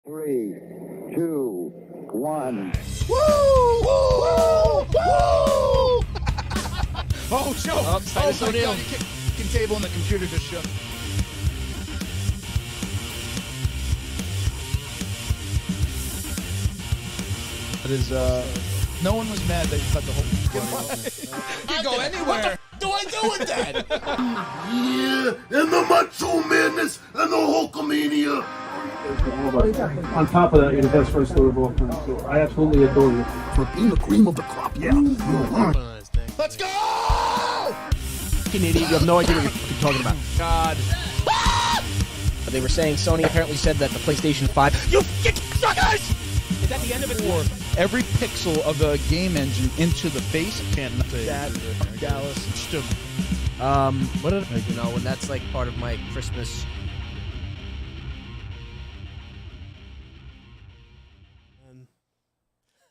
3, 2, 1. Woo! Woo! Woo! Oh, show! Oh, Oh, my O'Neal. God, the kicking table and the computer just shook. It is, no one was mad that you cut the whole You go anywhere. What do I do with that? Yeah, and the Macho Madness and the Hulkamania. On top of that, you're the best wrestler of all time. So I absolutely adore you. For being the cream of the crop, yeah. Let's go! Fucking idiot, you have no idea what you're fucking talking about. God. They were saying Sony apparently said that the PlayStation 5. You fucking suckers! Is that the end of it? Or every pixel of the game engine into the face? Can't say That Dallas. What did I You know, when that's like part of my Christmas.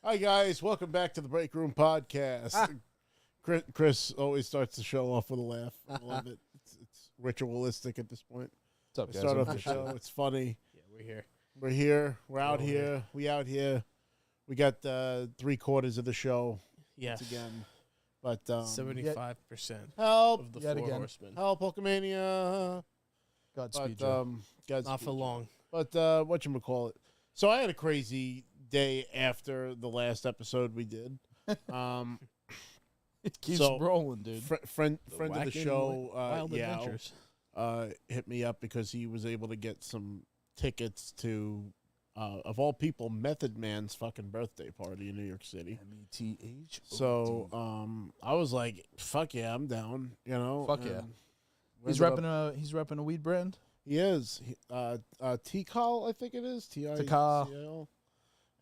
Hi guys, welcome back to the Break Room Podcast. Chris always starts the show off with a laugh. I love it. It's ritualistic at this point. What's up, We guys? start off the show. It's funny. Yeah, we're here. We're here. We're out here. We out here. We got 3/4 of the show Yeah. once again. But 75% help, of the Yet four again. horsemen. help, Hulkamania. Godspeed, But Joe. Godspeed. Not for long. But whatchamacallit. So I had a crazy day after the last episode we did. It keeps so- rolling, dude. Friend of the Wacky show, Wild Yao, Adventures. hit me up because he was able to get some tickets to, of all people, Method Man's fucking birthday party in New York City. METH. So I was like, "Fuck yeah, I'm down." You know, Fuck yeah. and we He's ended repping a weed brand. He is. T-Call, I think it is. T-I-C-L.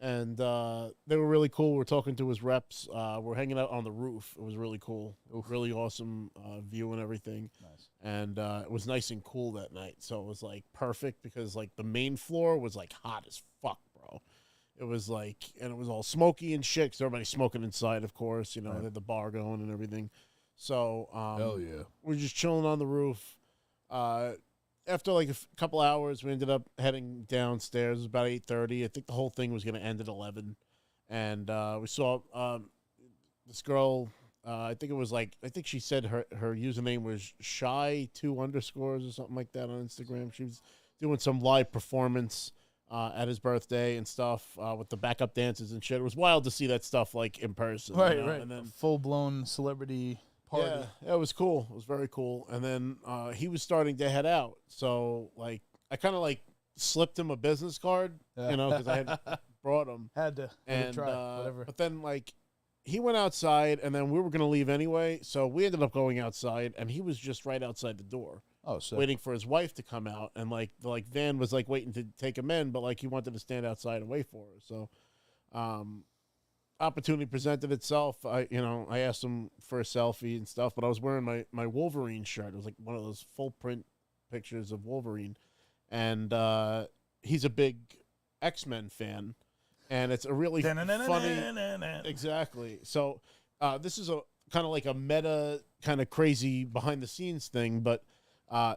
And they were really cool. We're talking to his reps. We're hanging out on the roof. It was really cool. Really awesome view and everything. Nice. And it was nice and cool that night. So it was like perfect because like the main floor was like hot as fuck, bro. It was like, and it was all smoky and shit because everybody's smoking inside, of course. You know, they had the bar going and everything. So Hell yeah. we're just chilling on the roof. After like a couple hours, we ended up heading downstairs. It was about 8:30. I think the whole thing was going to end at 11. And we saw this girl. I think it was like, I think she said her username was shy2 underscores or something like that on Instagram. She was doing some live performance at his birthday and stuff with the backup dancers and shit. It was wild to see that stuff like in person. Right, you know? right. And then Full blown celebrity party. yeah, it was cool. It was very cool. And then he was starting to head out. So, like, I kind of, like, slipped him a business card, you know, because I had brought him. Had to And, try. Whatever. but then, like, he went outside, and then we were going to leave anyway. So we ended up going outside, and he was just right outside the door, Oh, so waiting for his wife to come out. And, like, the van was, like, waiting to take him in, but, like, he wanted to stand outside and wait for her. So, opportunity presented itself. I asked him for a selfie and stuff, but I was wearing my Wolverine shirt. It was like one of those full print pictures of Wolverine, and he's a big X-Men fan, and it's a really funny. Exactly. So this is a kind of like a meta, kind of crazy behind the scenes thing, but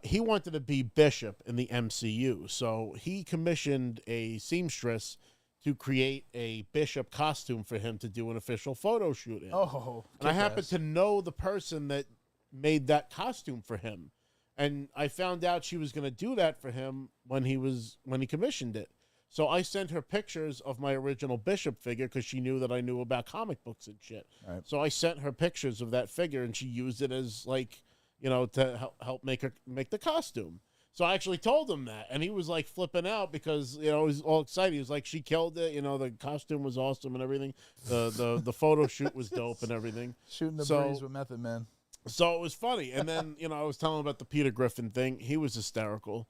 he wanted to be Bishop in the MCU, so he commissioned a seamstress to create a Bishop costume for him to do an official photo shoot in. Oh, and I happen to know the person that made that costume for him. And I found out she was going to do that for him when he commissioned it. So I sent her pictures of my original Bishop figure because she knew that I knew about comic books and shit. Right. So I sent her pictures of that figure, and she used it as, like, you know, to help make the costume. So I actually told him that, and he was like flipping out because, you know, he was all excited. He was like, "She killed it. You know, the costume was awesome and everything. The photo shoot was dope and everything." Shooting the So- breeze with Method Man. So it was funny. And then, you know, I was telling him about the Peter Griffin thing. He was hysterical.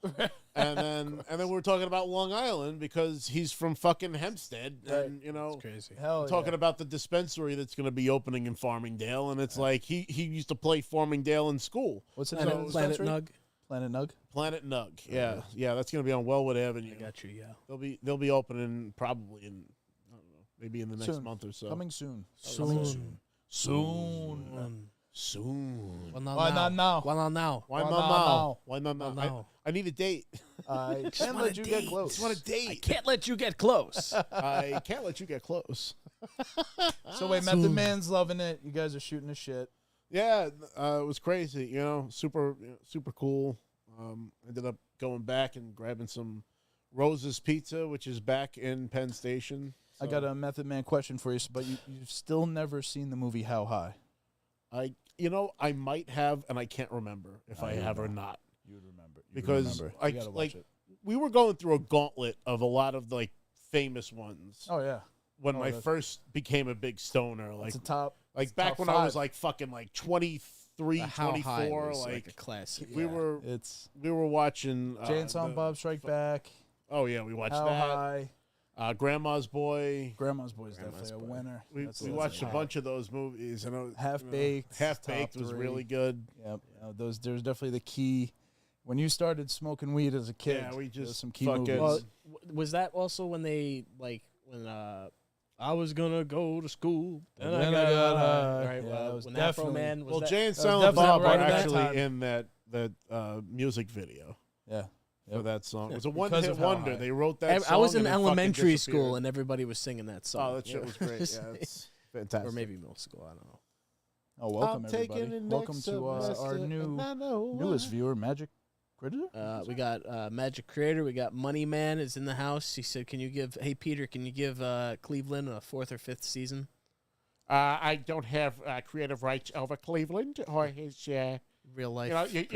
And then we were talking about Long Island because he's from fucking Hempstead, and you know, Crazy. Hell talking about the dispensary that's going to be opening in Farmingdale, and it's like he used to play Farmingdale in school. What's it Planet, called? Planet Nug. Planet Nug. Planet Nug, yeah, that's going to be on Wellwood Avenue. I got you, yeah. They'll be opening probably in, I don't know, maybe in the next Soon. month or so. Coming soon. Soon. Soon. Well, not Why now. not now? Well, not now. Why Well, not now. now? Why not Well, now? now. I need a date. I can't let you get close. Just want to I date. can't let you get close. I can't let you get close. So wait, Method Man's loving it. You guys are shooting the shit. Yeah, it was crazy. Super cool. Ended up going back and grabbing some Rose's Pizza, which is back in Penn Station. I got a Method Man question for you, but you've still never seen the movie How High? I might have, and I can't remember if I have or not. You would remember. Because You I gotta watch like it. we were going through a gauntlet of a lot of like famous ones Oh yeah, when I that's- first became a big stoner. Like it's a top. like it's back top when I was 5. like fucking like 23, How High 24, was like a classic. we were It's watching Jay and Silent Bob Strike Back. Oh yeah, we watched How that. High? Grandma's Boy. Grandma's Boy is Grandma's definitely a Boy. winner. We That's watched a top. bunch of those movies, and Half-Baked, Half-Baked top was 3. really good. Yep. There's definitely the key. When you started smoking weed as a kid, Yeah, we there's just some key fucking- movies. Well, was that also when they when I was gonna go to school and Then I got high. right? Yeah, that was when Afro definitely- Man was Well, that, Jay and was Silent definitely Bob right are at that actually time. in that music video yeah. for that song. It was a Because one-hit of How wonder. High. They wrote that song. I was in and it fucking elementary disappeared. school and everybody was singing that song. Oh, that shit was great. Yeah, it's fantastic. or maybe middle school. I don't know. Oh, welcome I'm taking everybody. it Welcome next to our semester, new and I know newest why. viewer, Magic Critter. We got Magic Creator. We got Money Man is in the house. He said, "Can you give Peter? Can you give Cleveland a 4th or 5th season?" I don't have creative rights over Cleveland or his. Real life. You'd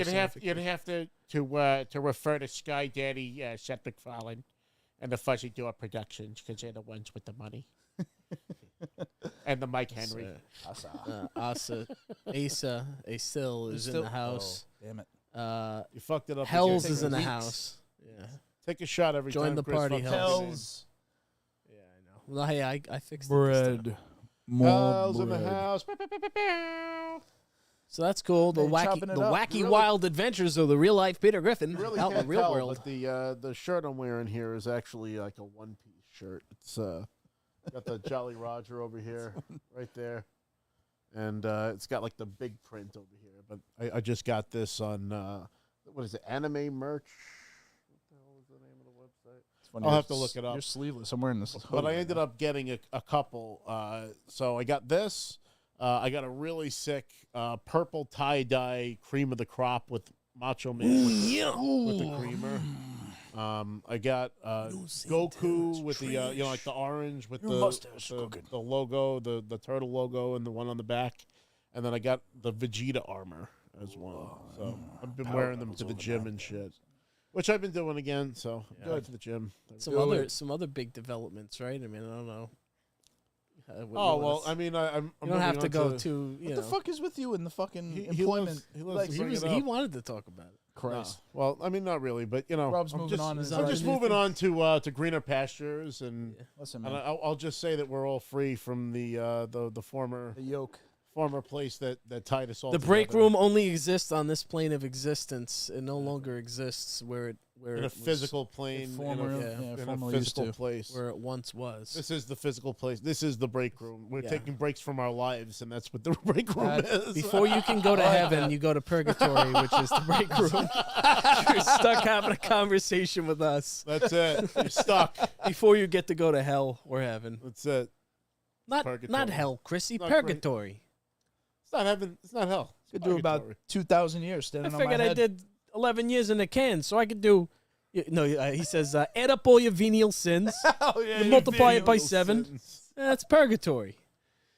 have to refer to Sky Daddy Seth MacFarlane and the Fuzzy Door Productions because they're the ones with the money. And the Mike Henry. Asa Asil is in the house. Oh, damn it. You fucked it up. Hells again. is in the Weeks. house. Yeah. Take a shot every Join time. the Chris party, fucks Hells. up the name. Hells. Yeah, I know. Well, hey, I fixed it this time. Bread. More Hells in the bread. house. So that's cool. The Hey, wacky, chopping it the up. wacky Really- wild adventures of the real life Peter Griffin Really out in the can't real tell, world. but the shirt I'm wearing here is actually like a one-piece shirt. It's got the Jolly Roger over here, right there, and it's got like the big print over here. But I just got this on what is it? Anime Merch. What the hell is the name of the website? It's funny, I'll you're have to look it up. You're sleeveless. I'm wearing this. But I ended up getting a couple. So I got this. I got a really sick purple tie-dye cream of the crop with Macho Man with the creamer. I got Goku with the like the orange with the logo, the turtle logo, and the one on the back. And then I got the Vegeta armor as well. So I've been wearing them to the gym and shit, which I've been doing again. So I'm going to the gym. Some other big developments, right? I mean, I don't know. Oh well, I mean, I'm you don't have to moving go on to What the fuck is with you in the fucking He employment? loves- he loves like, to He bring was it he up. wanted to talk about it. Christ. Well, I mean, not really, but Rob's I'm moving just, on in his I'm life. just moving on to greener pastures, and Listen, and man. I'll just say that we're all free from the former The yoke. place that tied us all. The break together room only exists on this plane of existence. It no longer exists where it in a was- physical plane, former- yeah, in a formerly used physical to. place. where it once was. This is the physical place. This is the break room. We're Yeah. taking breaks from our lives, and that's what the break room is. Before you can go to heaven, you go to purgatory, which is the break room. You're stuck having a conversation with us That's it. You're stuck. before you get to go to hell or heaven. That's it. Not Purgatory. hell, Chrissy. Not great. Purgatory. It's not heaven. It's not hell. It's Could do about purgatory. 2,000 years I standing on my figured head. I did 11 years in a can, so I could do. No, he says, add up all your venial sins. Oh, yeah, You you multiply it by Little 7. sins. That's purgatory.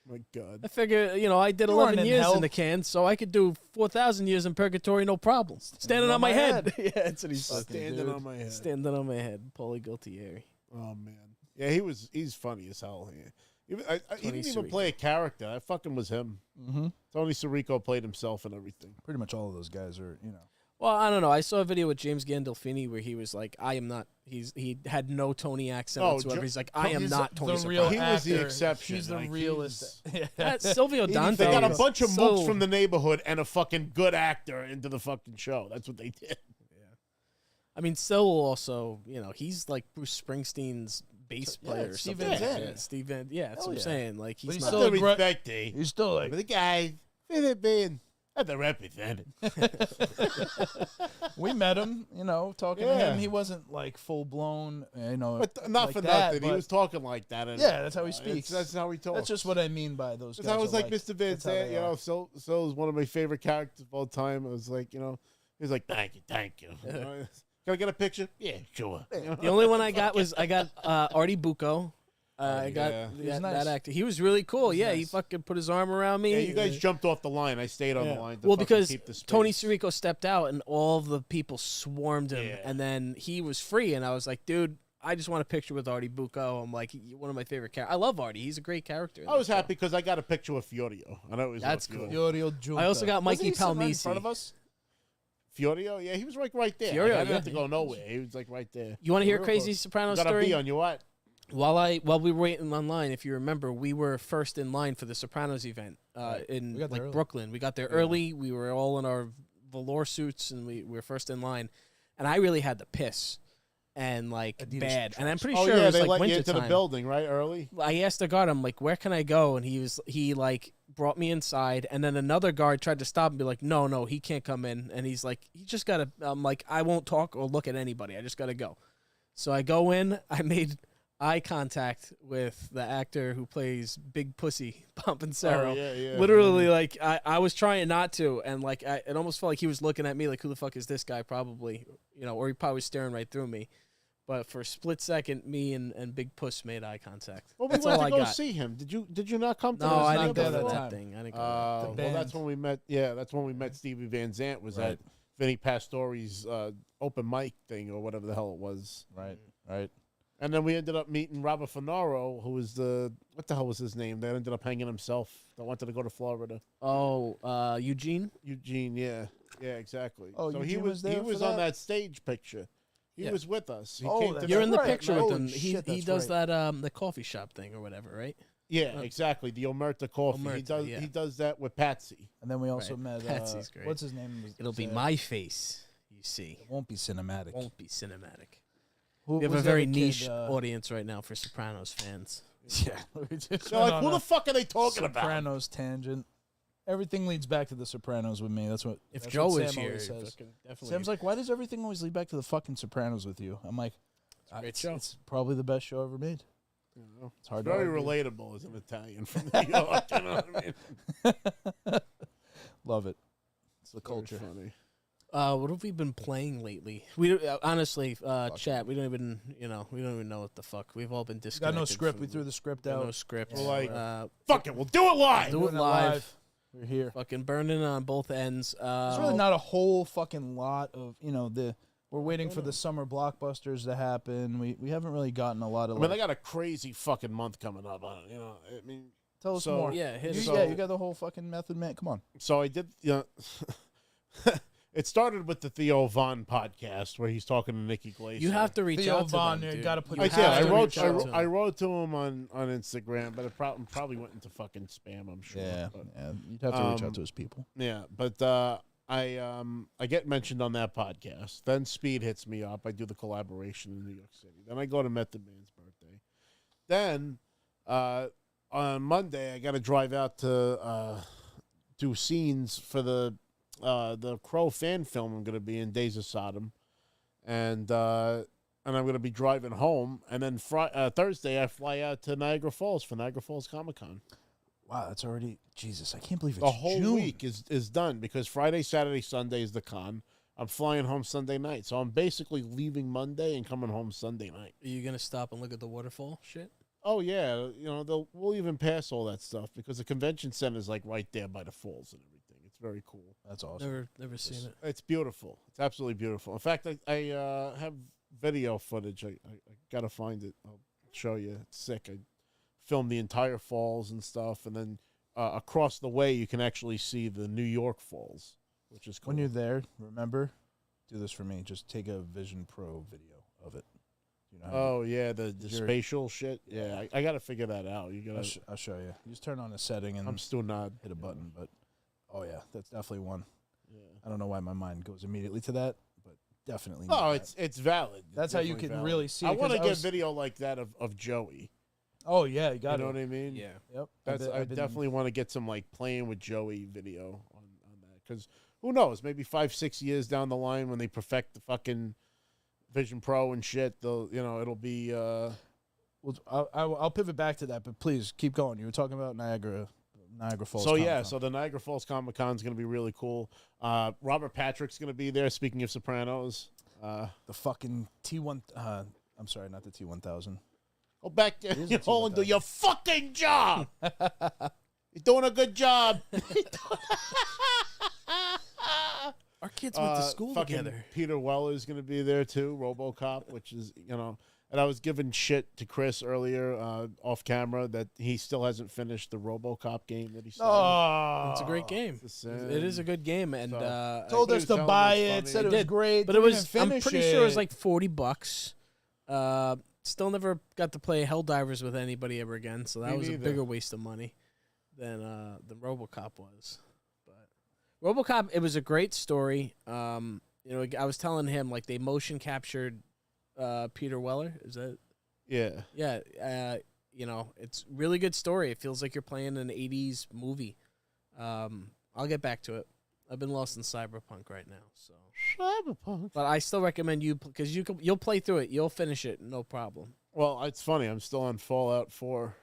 My God. I figure, I did You weren't 11 in years hell. in the can, so I could do 4,000 years in purgatory, no problem. Standing on my head. Yeah, that's what he said. Standing on my head. Standing on my head. Paulie Gualtieri. Oh man, yeah, he's funny as hell. He didn't even Sirico. play a character. That fucking was him. Mm-hmm. Tony Sirico played himself and everything. Pretty much all of those guys are, Well, I don't know. I saw a video with James Gandolfini where he was like, I am not. He had no Tony accent Oh, whatsoever. Jo- He's like, I am He's not Tony the real He Soprano. was the actor. exception. He's the Like, realist. That's Silvio Dante. They got a is bunch of so- mooks from the neighborhood and a fucking good actor into the fucking show. That's what they did. I mean, Sil also, he's like Bruce Springsteen's bass Yeah, player or Steve something. Van like Zandt. that. Steve Van, yeah, that's Hell what I'm yeah. saying. Like, But he's he's not. still Still a great- respect, eh? He's still like, But the guy, Philip Bean. They're represented. We met him, talking to Yeah. him. He wasn't like full blown, But not like for that, nothing. He but- was talking like that. And, Yeah, that's how he it's- speaks. That's how he talks. That's just what I mean by those guys. I was are like Mr. Van that's how Zandt, they you know, are. so is one of my favorite characters of all time. I was like, he was like, thank you. Can I get a picture? Yeah, sure. The only one I got was Artie Bucco. I got yeah. He was that nice. actor. He was really cool. He nice. fucking put his arm around me. Yeah, you guys jumped off the line. I stayed on the line. To Well, fucking because keep the space. Tony Sirico stepped out and all the people swarmed him, Yeah. and then he was free, and I was like, dude, I just want a picture with Artie Bucco. I'm like, one of my favorite characters. I love Artie. He's a great character. in I was that show. happy because I got a picture with Fiorio. I know it was That's Fiorio. cool. Fiorio Giunta. I also got Wasn't Mikey he sitting right in Palmisi. front of us. Fiorio, yeah, he was like right there. Fiorio, I didn't yeah. have to go nowhere. He was like right there. You want to hear a Real crazy close. Sopranos Got a story? B on you what? While we were waiting online, if you remember, we were first in line for the Sopranos event in We got there early. Brooklyn. We got there early. We were all in our velour suits, and we were first in line. And I really had to piss, and like Adidas bad. And I'm pretty Oh sure yeah, it was they like let you winter into the time. building right early. I asked the guard, I'm like, where can I go? And he like brought me inside, and then another guard tried to stop and be like, no, he can't come in. And he's like, he just gotta. I'm like, I won't talk or look at anybody. I just gotta go. So I go in. I made eye contact with the actor who plays Big Pussy Pompensero. Oh, yeah. Literally, like I was trying not to, and like it almost felt like he was looking at me like, who the fuck is this guy? Probably, or he probably was staring right through me. But for a split second, me and Big Puss made eye contact. Well, we That's went all to I go got. see him. Did you not come to No, this? I not didn't go there to that that time. thing. I didn't go. Well, band. that's when we met. Yeah, that's when we met Stevie Van Zandt. Was at Vinny Pastore's open mic thing or whatever the hell it was. Right. And then we ended up meeting Robert Finaro, who was what the hell was his name? That ended up hanging himself. That wanted to go to Florida. Oh, Eugene. Eugene, yeah, exactly. Oh, so Eugene was there he for was on that? that stage picture. He Yeah. was with us. He Oh, came to that's You're the- in the right. picture with Holy him. shit, He that's does right. that the coffee shop thing or whatever, right? Yeah, exactly. The Omerta coffee. He Omerta, does. yeah. He does that with Patsy. And then we also Right. met. Patsy's great. What's his name? It'll be It my face. You see, won't be cinematic. won't be cinematic. Who We have was a the very other kid, niche audience right now for Sopranos fans. Yeah. We just They're went like, on who a the fuck are they talking about? Sopranos tangent. Everything leads back to the Sopranos with me. That's what. If that's Joe what is Sam here, always says. fucking definitely. Sam's like, why does everything always lead back to the fucking Sopranos with you? I'm like, a great show. It's probably the best show ever made. It's hard Very to argue. relatable as an Italian from New York. You know what I mean? Love it. It's the Very culture. funny. What have we been playing lately? We honestly, chat. We don't even, we don't even know what the fuck. We've all been Got disconnected. no script. from- We threw the script got out. no script. We're like, uh, Fuck it, we'll do it live. do it Doing live. We're here. Fucking burning on both ends. There's really not a whole fucking lot of we're waiting for the summer blockbusters to happen. We haven't really gotten a lot of. I mean, I got a crazy fucking month coming up. I mean, Tell us so- more. Yeah, hit You, us. So- you got the whole fucking Method Man. Come on. so I did. It started with the Theo Von podcast where he's talking to Nikki Glaser. You have to reach Theo out to Von, them, you dude. gotta put You I the did. have I to wrote. reach out to I them. wrote to him on Instagram, but it probably went into fucking spam. I'm sure. Yeah, But, you'd have to reach Um, out to his people. yeah, but I get mentioned on that podcast. Then Speed hits me up. I do the collaboration in New York City. Then I go to Method Man's birthday. Then on Monday I got to drive out to do scenes for the Crow fan film I'm going to be in, Days of Sodom, and I'm going to be driving home. And then Thursday I fly out to Niagara Falls for Niagara Falls Comic Con. Wow, that's already Jesus. I can't believe it's The whole June. week is done because Friday, Saturday, Sunday is the con. I'm flying home Sunday night, so I'm basically leaving Monday and coming home Sunday night. Are you gonna stop and look at the waterfall? Shit. Oh yeah, we'll even pass all that stuff because the convention center is like right there by the falls and everything. It's very cool. That's awesome. Never seen it. It's beautiful. It's absolutely beautiful. In fact, I have video footage. I gotta find it. I'll show you. It's sick. I filmed the entire falls and stuff, and then across the way you can actually see the New York Falls, which is cool. When you're there, remember, do this for me. Just take a Vision Pro video of it. You know how to- Oh yeah, the You're- spatial shit. Yeah, I got to figure that out. You I'll, gotta. I'll show you. You just turn on a setting and I'm still not. hit a button. But oh yeah, that's definitely one. Yeah. I don't know why my mind goes immediately to that, but definitely. Oh, need that. it's valid. That's how you Definitely can valid. really see I it, want to 'cause I get was- video like that of Joey. Oh yeah, you You got know it. what I mean? Yeah. Yep. That's. I I've been- definitely want to get some like playing with Joey video on that because who knows? Maybe 5-6 years down the line, when they perfect the fucking Vision Pro and shit, they'll it'll be. Well, I'll pivot back to that, but please keep going. You were talking about Niagara Falls. So yeah, Comic-Con. so the Niagara Falls Comic Con is going to be really cool. Robert Patrick's going to be there. Speaking of Sopranos, the fucking T1. I'm sorry, not the T1000. go back to is your a hole and do T1000. your fucking job. You're doing a good job. Our kids went to school fucking together. Peter Weller's going to be there too. RoboCop, which is And I was giving shit to Chris earlier off camera that he still hasn't finished the RoboCop game that he started. It's a great game. It's It is a good game, and Told he us was to telling buy me it. it's Said funny. it was great, but it didn't was. even I'm finish pretty sure it was it. like $40. Still never got to play Helldivers with anybody ever again, so that Me was a neither. bigger waste of money than the RoboCop was. But RoboCop, it was a great story. I was telling him like they motion captured Peter Weller. Is that? Yeah. Yeah. It's really good story. It feels like you're playing an '80s movie. I'll get back to it. I've been lost in Cyberpunk right now, so. Cyberpunk. But I still recommend you because you'll play through it. You'll finish it, no problem. Well, it's funny. I'm still on Fallout 4.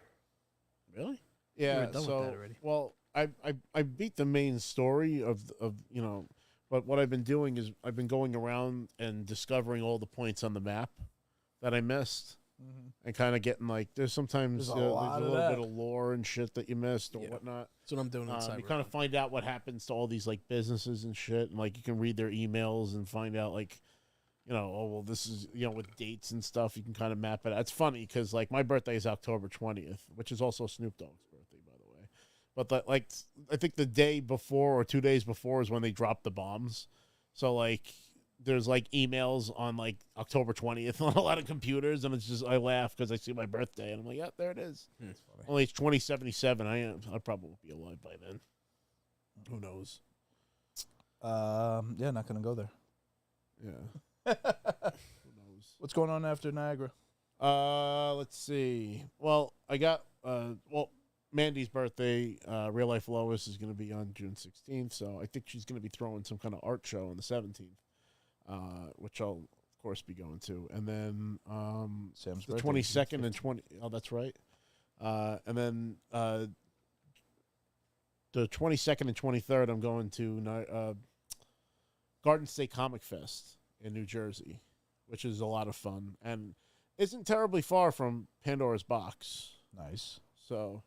Really? Yeah. were done with So, that already. well, I beat the main story of but what I've been doing is I've been going around and discovering all the points on the map that I missed. And kind of getting like, there's sometimes There's a there's lot a of little that. bit of lore and shit that you missed or Yeah. whatnot. That's what I'm doing in You Cyberpunk. kind of find out what happens to all these like businesses and shit, and like you can read their emails and find out like, oh well, this is with dates and stuff. You can kind of map it out. It's funny because like my birthday is October 20th, which is also Snoop Dogg's birthday, by the way. But I think the day before or 2 days before is when they dropped the bombs. So like there's like emails on like October 20th on a lot of computers, and it's just I laugh because I see my birthday and I'm like, yeah, there it is. Only it's 2077. I probably won't be alive by then. Who knows? Yeah, not gonna go there. Yeah. Who knows? What's going on after Niagara? Let's see. Well, I got Mandy's birthday, Real Life Lois is going to be on June 16th, so I think she's going to be throwing some kind of art show on the 17th, which I'll of course be going to. And then Sam's the birthday, 22nd and 20. Oh, that's right. And then the 22nd and 23rd, I'm going to Garden State Comic Fest in New Jersey, which is a lot of fun and isn't terribly far from Pandora's Box. Nice. So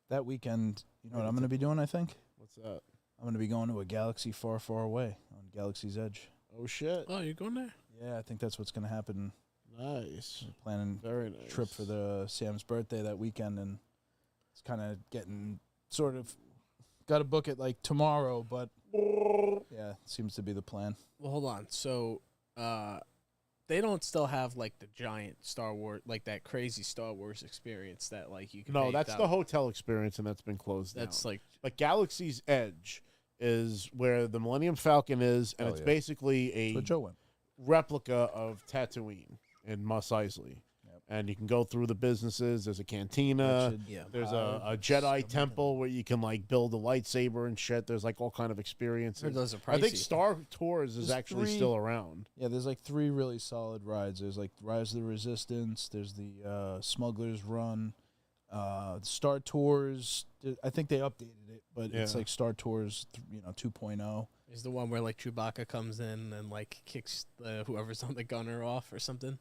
That weekend, you know what I'm going to be doing, I think? what's that? I'm going to be going to a galaxy far, far away on Galaxy's Edge. Oh shit! Oh, you're going there? Yeah, I think that's what's going to happen. Nice, Planning very nice. trip for the Sam's birthday that weekend, and it's kind of getting sort of got to book it like tomorrow, but yeah, seems to be the plan. Well, hold on. So, they don't still have like the giant Star Wars, like that crazy Star Wars experience that like you can. No, pay that's the hotel experience, and that's been closed That's down. like But Galaxy's Edge is where the Millennium Falcon is, and Oh, it's yeah. basically That's where a Joe went. replica of Tatooine in Mos Eisley. Yep. And you can go through the businesses. There's a That cantina. should yeah. There's Uh, a Jedi temple where you can like build a lightsaber and shit. There's like all kind of I experiences. heard those are pricey. I think Star Tours is There's actually 3 still around. Yeah, there's like 3 really solid rides. There's like Rise of the Resistance. There's the Smuggler's Run, Star Tours. I think they updated it, but it's Yeah. like Star Tours, 2.0. Is the one where like Chewbacca comes in and like kicks whoever's on the gunner off or something.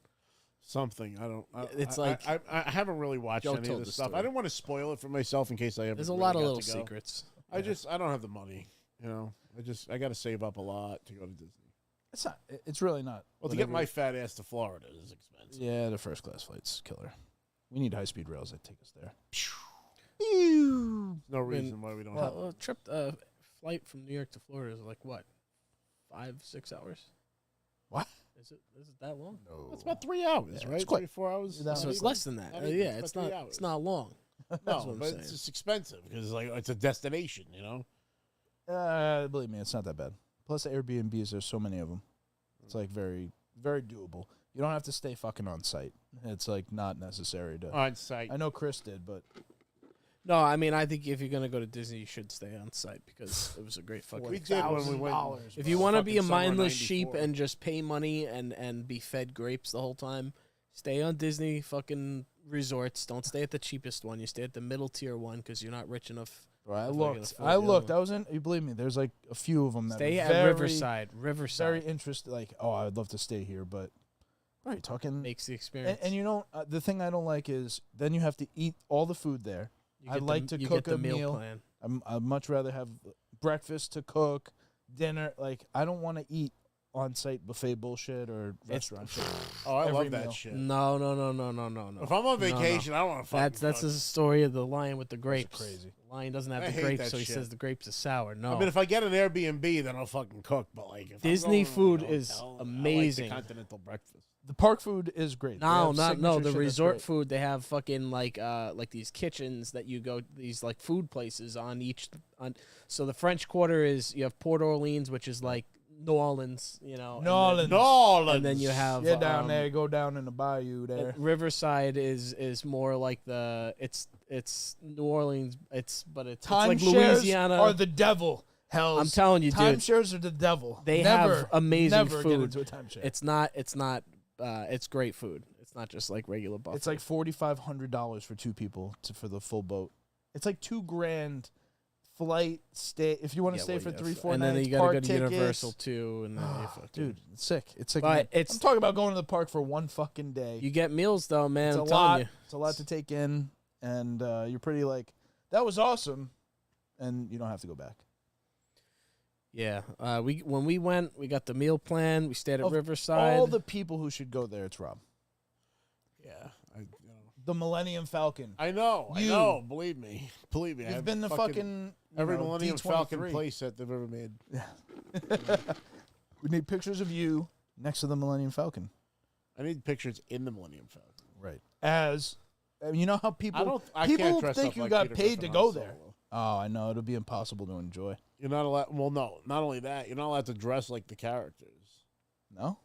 Something I don't. It's I haven't really watched Joe any of told this the stuff. story. I didn't want to spoil it for myself in case I ever. There's a really lot of got little to go. secrets. I don't have the money. I got to save up a lot to go to Disney. It's not. It's really not. Well, to get Whatever- my fat ass to Florida is expensive. Yeah, the first class flight's killer. We need high speed rails that take us there. No reason why we don't have. Well, flight from New York to Florida is like what, 5-6 hours? What? Is it that long? No. It's about 3 hours, Yeah, right? it's quite- 3-4 hours. That So it's Maybe. less than that. I mean, Yeah, it's it's about not. 3 hours. It's not long. That's No, what I'm but saying. it's just expensive because it's a destination. Believe me, it's not that bad. Plus, Airbnbs, there's so many of them. It's like very, very doable. You don't have to stay fucking on site. It's like not necessary to. On site. I know Chris did, but No, I mean, I think if you're gonna go to Disney, you should stay on site because it was a great fucking. We did when we went. If you want to be a fucking summer mindless sheep 94. and just pay money and be fed grapes the whole time, stay on Disney fucking resorts. Don't stay at the cheapest one. You stay at the middle tier one because you're not rich enough. Bro, I If I can looked. afford I the looked. other I was in. You believe me? There's like a few of them that Stay are at very, Riverside. Riverside Very interested. Like, oh, I would love to stay here, but what are you talking? makes the experience. And you know, the thing I don't like is then you have to eat all the food there. You I get like the, to you cook get the a meal. plan. I'd much rather have breakfast to cook, dinner. Like, I don't want to eat on-site buffet bullshit or restaurant shit. Oh, I every love that meal. shit. No. If I'm on No, vacation, I don't want to fucking. That's the story of the lion with the grapes. crazy. The lion doesn't have I the hate grapes, that so he shit. says the grapes are sour. No, I mean, if I get an Airbnb, then I'll fucking cook. But like, if Disney I'm going food to a is hotel, amazing. I like the continental breakfast. The park food is great. They no, have not signature no. shit The that's resort great. food they have fucking like these kitchens that you go these like food places on each on. So the French Quarter is you have Port Orleans, which is like New Orleans, you know. New Orleans. And then you have Yeah, down there, go down in the bayou there. Riverside is more like the it's New Orleans. It's like Timeshares Louisiana. are the devil. Hell, I'm telling you, dude. timeshares are the devil. They never, have amazing never food. Get into a timeshare. It's not. It's great food. It's not just like regular buffet. It's like $4,500 for two people for the full boat. It's like $2,000 flight stay if you want to stay for 3-4 and nights. then you gotta park go to tickets. Universal too, and then you fucking, Dude, it's sick. It's sick. But man. it's- I'm talking about going to the park for one fucking day. you get meals though, man. It's I'm a telling lot. you. It's a lot to take in, and you're pretty like that was awesome, and you don't have to go back. Yeah, when we went, we got the meal plan. We stayed at Of Riverside. All the people who should go there, it's Rob. Yeah, The Millennium Falcon. I know. You. Believe me. You've I've been the fucking every you know, Millennium D23. Falcon playset they've ever made. We need pictures of you next to the Millennium Falcon. I need pictures in the Millennium Falcon. Right. As you know how people I people can't dress think up you like got Peter paid Griffin to on go there. Solo. Oh, I know it'll be impossible to enjoy. You're not allowed. Well, no, not only that, you're not allowed to dress like the characters. No?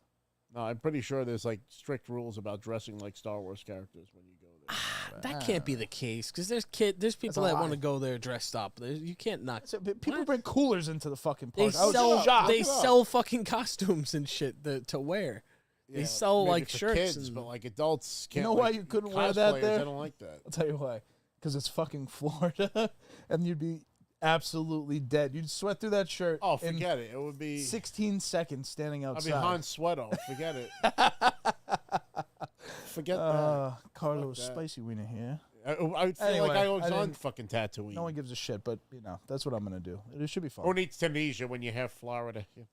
No, I'm pretty sure there's like strict rules about dressing like Star Wars characters when you go there. That can't be the case because there's people a that lie. want to go there dressed up. You can't not. So, but people What? bring coolers into the fucking They park. I was sell shocked. they Look it up. sell fucking costumes and shit to wear. They Yeah, sell maybe like for shirts kids, and but like adults You can't. know why like, you couldn't wear that cosplayers, there? I don't like that. I'll tell you why. Because it's fucking Florida, and you'd be absolutely dead. You'd sweat through that shirt. Oh, in forget it. It would be. 16 seconds standing I'd outside. be Han Sweato. Forget it. Forget Carlos Fuck that. Spicy Wiener here. that. I would feel Anyway, like I was I on didn't- fucking Tatooine. No one gives a shit, but you know that's what I'm gonna do. It should be fun. Or needs Tunisia when you have Florida. Yeah.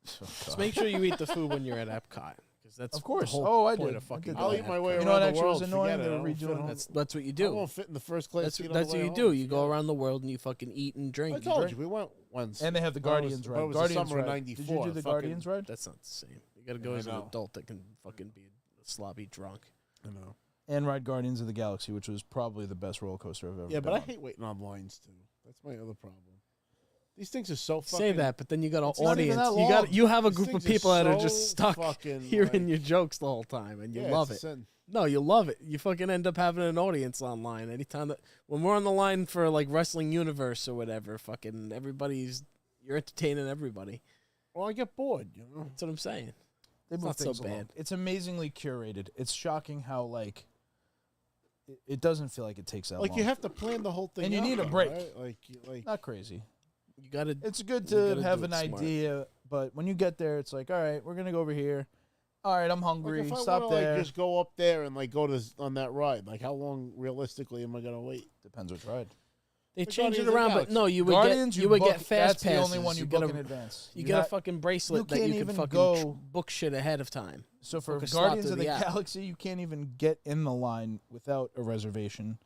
just make sure you eat the food when you're at Epcot because that's Of course. The whole Oh, I point did. of I fucking did I'll that. eat my way You know what around the actually world. was annoying? Forget it. They're I don't fit redoing on- That's what you I do. won't fit in the first class. That's seat on that's the what way you home. do. You Forget go it. around the world and you fucking eat and drink. I You told drink. you we went once. And they have the But it was- Guardians but ride. it was the Guardians summer of ride. Did you '94. do the Fucking- Guardians ride? That's not the same. You got to go Yeah, I as an know. adult that can fucking be a sloppy drunk. I know. And ride Guardians of the Galaxy, which was probably the best roller coaster I've ever Yeah, been but I on. hate waiting on lines too. That's my other problem. These things are so fucking. Say that, but then you got an It's not even audience. that You got long. you have a These group of things are people that are so just stuck fucking, hearing like- your jokes the whole time, and you Yeah, love it's it. a sin. No, you love it. You fucking end up having an audience online anytime that when we're on the line for like Wrestling Universe or whatever. Fucking you're entertaining everybody. Well, I get bored, you know. That's what I'm saying. They It's move not so things along. bad. It's amazingly curated. It's shocking how like it doesn't feel like it takes that Like long. you have to plan the whole thing. And you out, need a though, break. right? Like Not crazy. You got to. It's good You gotta to have do an it smart. idea, but when you get there, it's like, all right, we're gonna go over here. All right, I'm hungry. if I Stop wanna, there. Like, just go up there and like go to on that ride. Like, how long realistically am I gonna wait? Depends which ride. They The change it Guardians of the around, but Galaxy. no, you would Guardians, get you would book, get fast That's passes. the only one you get book a, in advance. You get a ha- fucking bracelet that can't you can even fucking go- book shit ahead of time. So for book a slot Guardians through of the the app. Galaxy, you can't even get in the line without a reservation.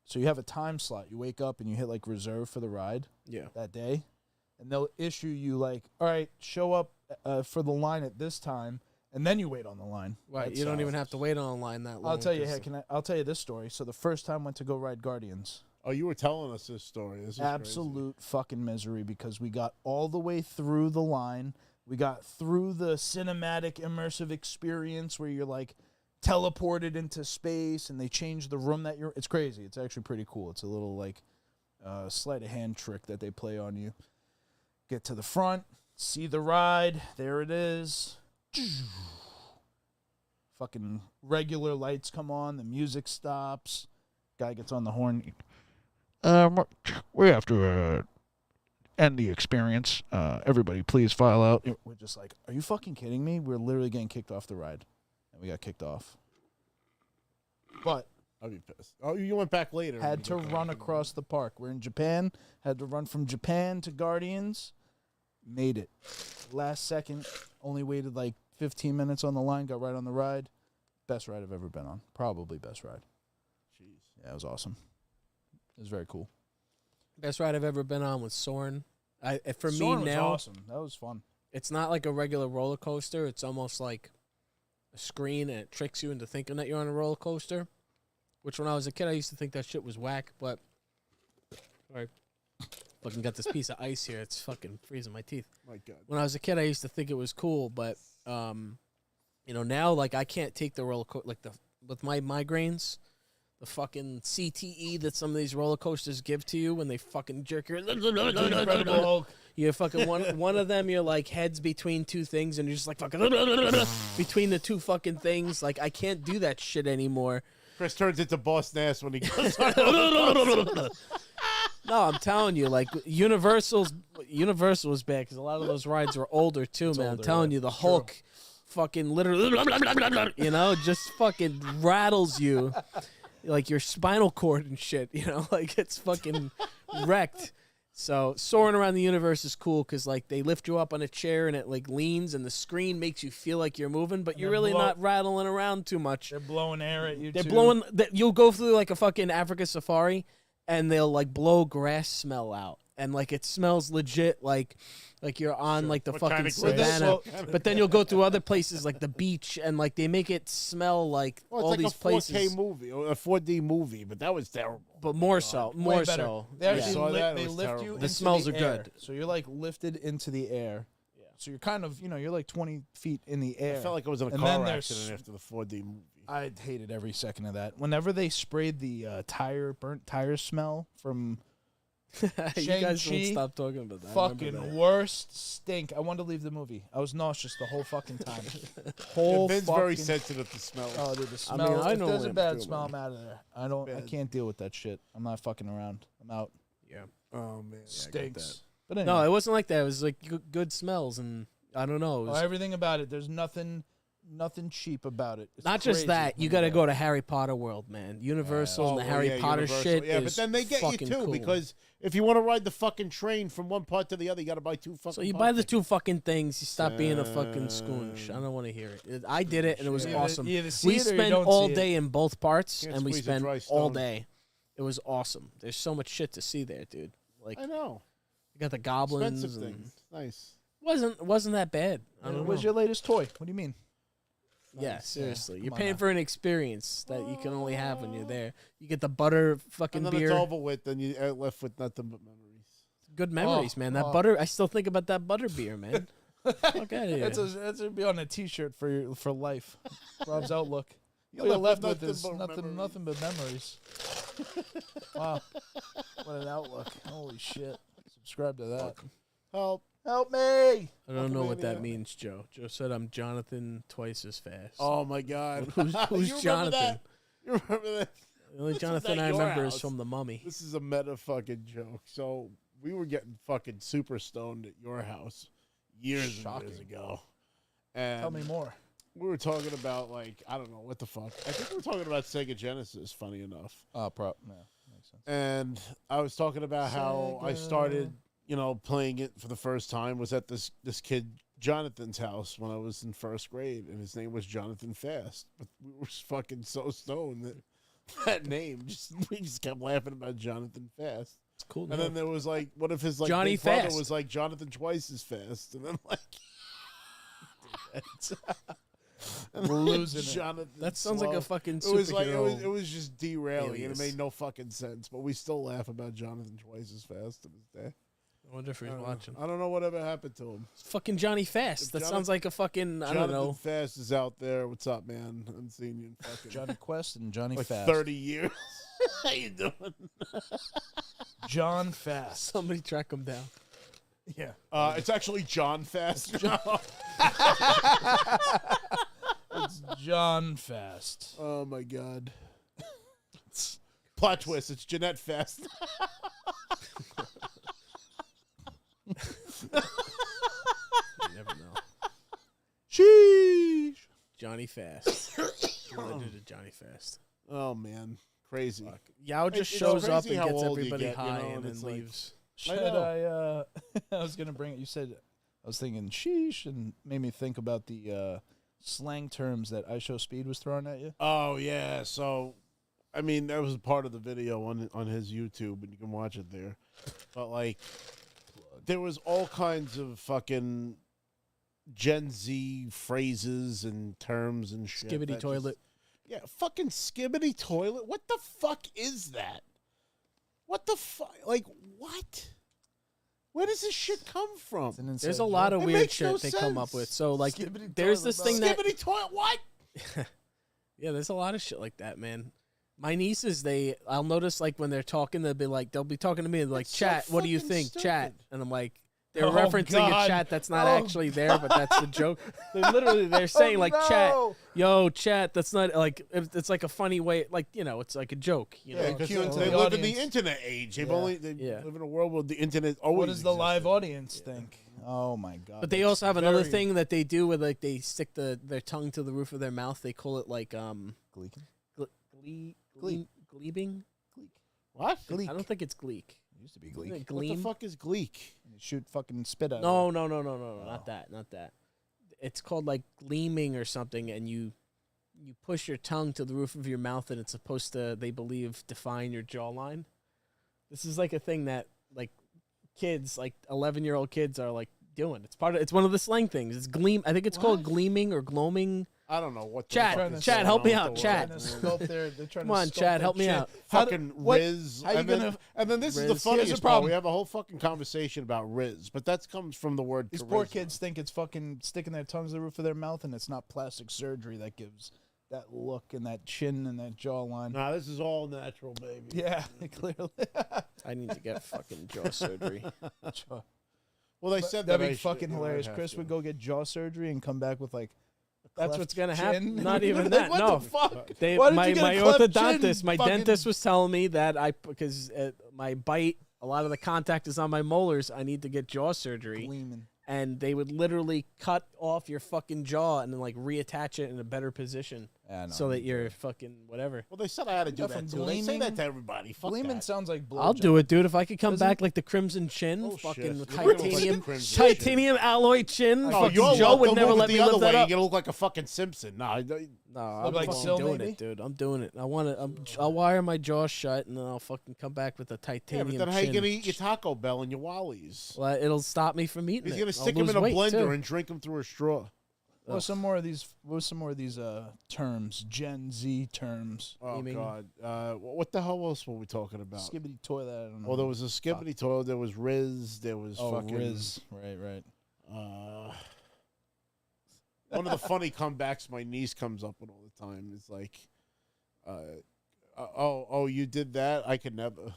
So you have a time slot. You wake up and you hit like reserve for the ride Yeah. that day, and they'll issue you like, all right, show up for the line at this time, and then you wait on the line. Right. That's You don't how even it have is. to wait online that long. I'll tell you. 'cause- Hey, I'll tell you this story. So the first time I went to go ride Guardians, Oh, you were telling us this story. This is absolute fucking misery because we got all the way through the line. We got through the cinematic immersive experience where you're like teleported into space and they change the room that you're. It's crazy. It's actually pretty cool. It's a little like sleight of hand trick that they play on you. Get to the front, see the ride. There it is. Fucking regular lights come on. The music stops. Guy gets on the horn. We have to end the experience. Everybody, please file out. We're just like, are you fucking kidding me? We're literally getting kicked off the ride, and we got kicked off. But I'd be pissed. Oh, you went back later. had to run across the park. We're in Japan. Had to run from Japan to Guardians. Made it. Last second. Only waited like 15 minutes on the line. Got right on the ride. Best ride I've ever been on. Probably best ride. Jeez. Yeah, it was awesome. It was very cool. Best ride I've ever been on was Soarin'. For Soarin' me was now, awesome. That was fun. it's not like a regular roller coaster. It's almost like a screen, and it tricks you into thinking that you're on a roller coaster. Which, when I was a kid, I used to think that shit was whack. But I fucking got this piece of ice here. It's fucking freezing my teeth. My God. When I was a kid, I used to think it was cool, but now like I can't take the roller coaster with my migraines. The fucking CTE that some of these roller coasters give to you when they fucking jerk your Incredible Hulk. you're fucking one of them, you're like heads between two things and you're just like fucking between the two fucking things. Like I can't do that shit anymore. Chris turns into Boss Nass when he goes on. No, I'm telling you, like Universal was bad because a lot of those rides were older too, man. I'm older, telling yeah. you, the Hulk fucking literally, just fucking rattles you, like your spinal cord and shit. Like it's fucking wrecked. So soaring around the universe is cool because like they lift you up on a chair and it like leans and the screen makes you feel like you're moving, but you're really not rattling around too much. They're blowing air at you. They're too. blowing. You'll go through like a fucking Africa safari, and they'll like blow grass smell out, and like it smells legit, like you're on like the What fucking kind of savannah. grass? But then you'll go through other places like the beach, and like they make it smell like Well, it's all like these a 4K places, movie or a 4D movie, but that was terrible. but more so, Way more better. so. They actually saw that. It they was lift terrible. you. The into smells the are air. good. So you're like lifted into the air. Yeah. So you're kind of you're like 20 feet in the air. I felt like I was in a And car then there's- accident after the 4D movie. I hated every second of that. Whenever they sprayed the burnt tire smell from You guys won't Shang-Chi, stop talking about that. I remember fucking that. worst stink. I wanted to leave the movie. I was nauseous the whole fucking time. Yeah, whole Vin's fucking, very sensitive to smell. Oh, dude, the smell. mean, I if know there's a him bad too, smell, man. I'm out of there. I Bad. can't deal with that shit. I'm not fucking around. I'm out. Yeah. Oh man, Stinks. But anyway. No, it wasn't like that. It was like good smells, and I don't know. It Oh, was, everything about it. There's nothing cheap about it. It's not just crazy that. You when got to there. go to Harry Potter World, man. Universal and the Harry Potter shit. Yeah, but is then they get you fucking too cool. because if you want to ride the fucking train from one part to the other, you got to buy two fucking. So you part buy the tickets. two fucking things. You stop being a fucking scoonch. I don't want to hear it. I did it, and it was You either- awesome. you either see We it or you spent don't all see it. day in both parts, Can't and we squeeze a spent dry all stone. day. It was awesome. There's so much shit to see there, dude. Like I know. you got the goblins. Expensive And things. Nice. wasn't that bad. I What don't was know. your latest toy? What do you mean? Yeah, Nice. seriously. Yeah, You're come on paying now. for an experience that you can only have when you're there. You get the butter fucking And then beer. it's over with, and you are left with nothing but memories. Good memories, man. That butter. I still think about that butter beer, man. Fuck out of here. That's a be on a T-shirt for life. Rob's Outlook. You're All you're left left with with is nothing but nothing but memories. Wow, what an outlook! Holy shit! Subscribe to that. Help. Help me! I don't know what that Hulkamania. means, Joe. Joe said I'm Jonathan twice as fast. Oh my God. Who's You remember Jonathan? that? You remember that? The only This is Jonathan at I your remember is house. from The Mummy. This is a meta fucking joke. So we were getting fucking super stoned at your house years and years Shocking. ago. And Tell me more. we were talking about like I don't know what the fuck. I think we were talking about Sega Genesis. Funny enough. Oh, yeah, makes sense. And I was talking about how I started, playing it for the first time was at this kid Jonathan's house when I was in first grade, and his name was Jonathan Fast. But we were fucking so stoned that name we just kept laughing about Jonathan Fast. It's cool. And then there was like, what if his like Johnny big brother Fast. was like Jonathan twice as fast, and then like. And We're then losing it. Jonathan that sounds like Slow. a fucking It was like superhero. it was just derailing, and it alias. made no fucking sense. But we still laugh about Jonathan twice as fast to this day. I wonder if he's watching. I don't know whatever happened to him. It's fucking Johnny Fast. If That Jonathan- sounds like a fucking, I don't Jonathan know. Fast is out there. What's up, man? I haven't seen you in fucking Johnny Quest and Johnny like Fast. 30 years. How you doing? John Fast. Somebody track him down. Yeah. It's actually John Fast. It's John Fast. Oh my god. Plot twist, it's Jeanette Fast. You never know. Sheesh. Johnny Fast. Related to Johnny Fast. Oh man. Crazy. Fuck. Yao just It's, you know, shows up crazy and how gets old you everybody get, you high know, and and then it's like- leaves. Should I I was gonna bring it. You said I was thinking sheesh, and made me think about the slang terms that I Show Speed was throwing at you. Oh yeah, so I mean that was part of the video on his YouTube, and you can watch it there. But like, there was all kinds of fucking Gen Z phrases and terms and shit. Skibbity that toilet. Yeah, fucking skibbity toilet. What the fuck is that? What the fuck? Like what? Where does this shit come from? There's a lot of It weird makes shit no they come up sense. with. So like, Skibbity there's toilet, this bro. thing that Skibbity toilet. What? yeah, there's a lot of shit like that, man. My nieces, I'll notice like when they're talking, they'll be talking to me, they're like, It's so chat, what do you fucking think, stupid. chat? And I'm like, they're Oh, referencing God. a chat that's not Oh, actually there, but that's the joke. They're saying like, chat, yo, chat, that's not like, it's like a funny way, like, you know, it's like a joke. You Yeah, know? because cute to they the live in the audience. internet age. They Yeah. live in a world where the internet always. What does the live existed. audience think? Oh my god! But they that's also have another very thing that they do where like they stick their tongue to the roof of their mouth. They call it like Gleeking? gleebing. What? Gleek. I don't think it's gleek. It used to be Isn't it gleek. What the gleam? fuck is gleek? You shoot fucking spit out. No, of no, not that. It's called like gleaming or something, and you push your tongue to the roof of your mouth, and it's supposed to, they believe, define your jawline. This is like a thing that like kids, like 11-year-old kids, are like doing. It's one of the slang things. It's gleam. I think it's called gleaming or gloaming. I don't know what. The Chat, fuck is chat, going help on me with out, the chat. world. They're trying Come on, to sculpt Chad, that help me shit. out. Fucking what- Riz. how you and, then, gonna- and then this is Riz. the Here's the funniest part. problem. We have a whole fucking conversation about Riz, but that comes from the word These poor charisma. kids think it's fucking sticking their tongues to the roof of their mouth, and it's not plastic surgery that gives that look and that chin and that jawline. Nah, this is all natural, baby. Yeah, clearly. I need to get fucking jaw surgery. Well, they said That'd that be I should- fucking you know, I hilarious. have Chris to. would go get jaw surgery and come back with like. That's cleft what's gonna chin. happen. Not even Like, that. what No. the fuck? They, Why did my you get a my cleft orthodontist, chin? my Fucking- dentist was telling me that because my bite, a lot of the contact is on my molars. I need to get jaw surgery, Gleaming. and they would literally cut off your fucking jaw and then like reattach it in a better position Yeah, no, so that you're fucking whatever. Well, they said I had to do Yeah, that from too. They say gleaming- that to everybody. Fuck Gleaming that. sounds like blow I'll do it, dude. If I could come Doesn't- back like the Crimson Chin, Oh, shit. fucking You're gonna look like titanium, the Crimson Chin. titanium alloy chin. No, fucking you're Joe would welcome. never Move it let the me other lift way. that You're up. gonna look like a fucking Simpson. No, No, I'm like fucking Sil, doing maybe? it, dude. I'm doing it. I'll wire my jaw shut, and then I'll fucking come back with a yeah, titanium but then how you chin. gonna eat your Taco Bell and your Wallies? Well, it'll stop me from eating He's it. gonna I'll stick them lose in a weight, blender too. and drink them through a straw. What are some more of these? What are some more of these terms? Gen Z terms. Oh You mean- God! What the hell else were we talking about? Skibbity toilet. I don't know. Well, there was a skibbity toilet. There was Riz. There was fucking Riz. Right. one of the funny comebacks my niece comes up with all the time is like, oh, you did that? I could never.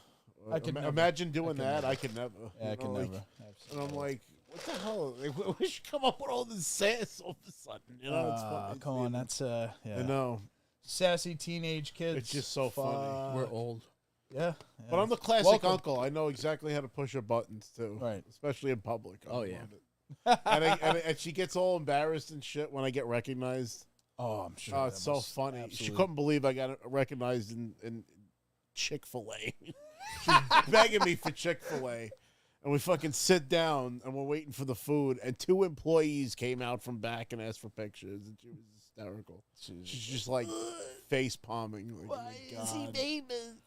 I could never. Imagine doing could that. never. I could never. Yeah, I You can know, like, never. And I'm like, what the hell? Like, we should come up with all this sass all of a sudden. You know, it's funny. Come on, that's yeah. I know. Sassy teenage kids. It's just so funny. We're old. Yeah. But I'm the classic Welcome. uncle. I know exactly how to push her buttons too. Right. Especially in public. I Oh, love yeah. it. and she gets all embarrassed and shit when I get recognized. Oh, I'm sure. Oh, that it's so must- funny. She absolutely. couldn't believe I got recognized in Chick-fil-A. She's begging me for Chick-fil-A. And we fucking sit down and we're waiting for the food. And 2 employees came out from back and asked for pictures. And she was hysterical. She's just like face palming. Like, why is he famous?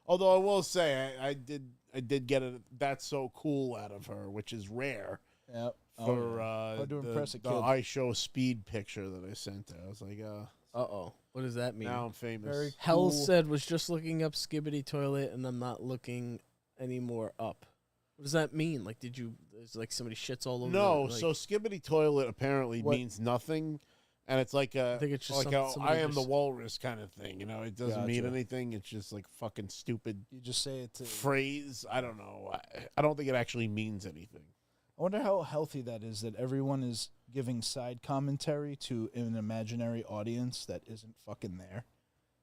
Although I will say, I did get a "that's so cool" out of her, which is rare. Yep. For Hard to impress a the kid. I Show Speed picture that I sent her. I was like, Uh-oh. What does that mean? now I'm famous. Very Hell cool. said was just looking up Skibbity Toilet, and I'm not looking anymore up. What does that mean? Like, there's like somebody shits all over No, the, like, so Skibbity Toilet apparently What? means nothing. And it's like I think it's just like somebody I am the just- walrus kind of thing. You know, it doesn't mean Gotcha. anything. It's just like fucking stupid You just say it to. phrase. I don't know. I don't think it actually means anything. I wonder how healthy that is. That everyone is giving side commentary to an imaginary audience that isn't fucking there.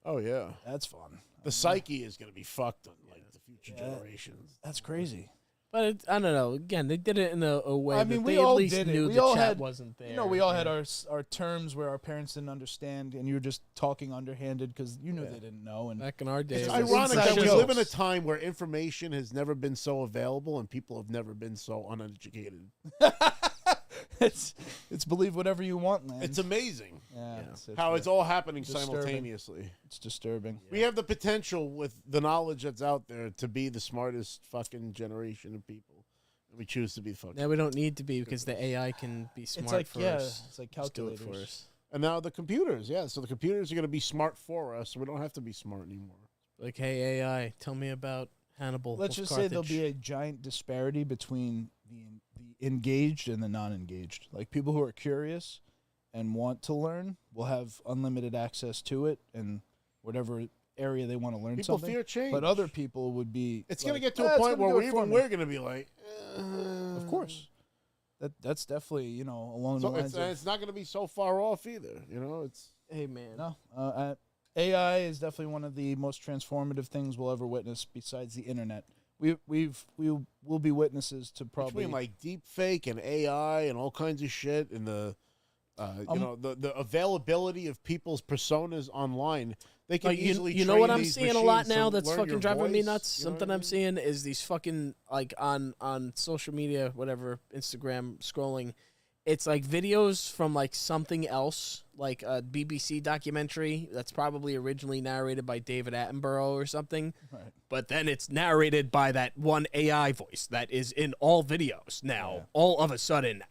Oh yeah, That's fun. the psyche is gonna be fucked on like the future Yeah. generations. That's crazy. But I don't know. Again, they did it in a way I that mean, we they all at least did it. knew We the all chat had- wasn't there. You know, we all had Yeah. our terms where our parents didn't understand, and you were just talking underhanded because you knew they didn't know. And Back in our day. It's it was ironic inside that we jokes. live in a time where information has never been so available and people have never been so uneducated. it's believe whatever you want, man. It's amazing yeah, how it's all happening Disturbing. simultaneously. it's disturbing. We have the potential with the knowledge that's out there to be the smartest fucking generation of people. And we choose to be fucking. Now we don't need to be because the AI can be smart It's like for yeah, us. it's like Just do it calculators. for us. And now the computers, yeah. So the computers are going to be smart for us. So we don't have to be smart anymore. Like, hey AI, tell me about Hannibal. Let's of just say there'll Carthage. be a giant disparity between the engaged and the non-engaged. Like people who are curious and want to learn will have unlimited access to it and whatever area they want to learn People something. fear change. But other people would be. It's like, going to get to "Ah, a it's point gonna where do it for me." we're going to be like, Of course. That's definitely along So the lines of it's not going to be so far off either. You know, it's Hey man. no. AI is definitely one of the most transformative things we'll ever witness besides the internet. We will be witnesses to probably between like deep fake and AI and all kinds of shit and the the availability of people's personas online. They can Like, easily you know what train I'm these seeing a lot machines to now that's learn fucking your driving me voice, nuts. you know Something what I I'm mean? seeing is these fucking like on social media, whatever, Instagram scrolling. It's like videos from like something else, like a BBC documentary that's probably originally narrated by David Attenborough or something. Right. But then it's narrated by that one AI voice that is in all videos now, Yeah. all of a sudden.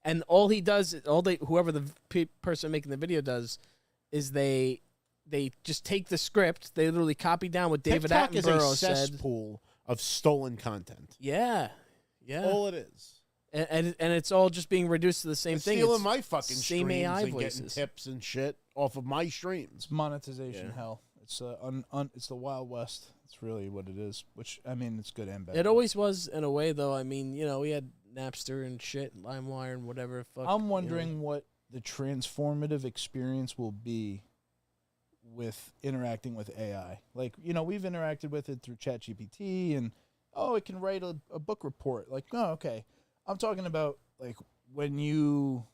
And all he does, whoever the person making the video does, is they just take the script, they literally copy down what David TikTok is a Attenborough said. cesspool of stolen content. Yeah, yeah. All it is. And it's all just being reduced to the same It's thing. stealing It's my fucking same streams AI and voices. getting tips and shit off of my streams. It's monetization Yeah. hell. It's it's the Wild West. It's really what it is. Which I mean, it's good and bad. It always was in a way, though. I mean, we had Napster and shit, and LimeWire and whatever. Fuck, I'm wondering what the transformative experience will be with interacting with AI. Like, we've interacted with it through ChatGPT and, it can write a book report. Like, oh, okay. I'm talking about, like, when you,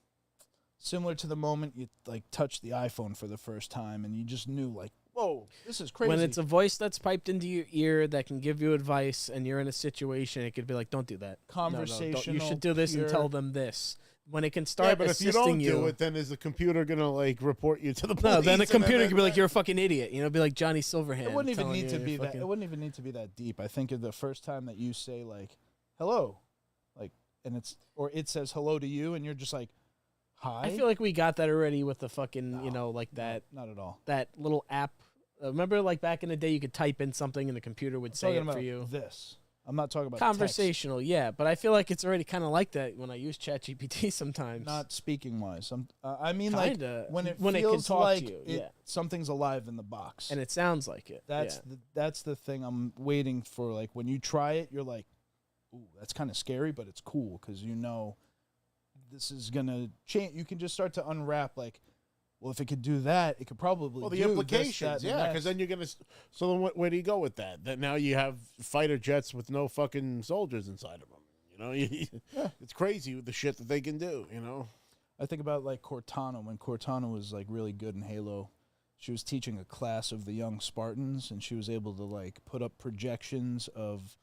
similar to the moment you, like, touched the iPhone for the first time and you just knew, like, whoa, this is crazy. When it's a voice that's piped into your ear that can give you advice, and you're in a situation, it could be like, "Don't do that. No, don't. You Conversational, should do this and pure- tell them this." When it can start Yeah, but if you assisting don't do it, then is the computer gonna like report you to the police? no, then the and computer could be like, "You're a fucking idiot." Be like Johnny Silverhand. It wouldn't even telling need you to be you're that. fucking- It wouldn't even need to be that deep. I think of the first time that you say like, "Hello," like, and it says hello to you, and you're just like, "Hi." I feel like we got that already with the fucking, like that Not at all. that little app. Remember, like back in the day, you could type in something and the computer would say Talking it about for you. this. I'm not talking about Conversational, yeah, but I feel like it's already kind of like that when I use ChatGPT sometimes. text, not speaking wise. I mean, Kinda, like when it when it can feels talk to like you, it, yeah. something's alive in the box. and it sounds like it. that's yeah. that's the thing I'm waiting for. Like when you try it, you're like, "Ooh, that's kind of scary, but it's cool because this is gonna change." You can just start to unwrap like, well, if it could do that, it could probably Well, the do implications, this, that, and the yeah, next. because then you're gonna. So then, where do you go with that? That now you have fighter jets with no fucking soldiers inside of them. It's crazy the shit that they can do. I think about like Cortana when Cortana was like really good in Halo. She was teaching a class of the young Spartans, and she was able to like put up projections of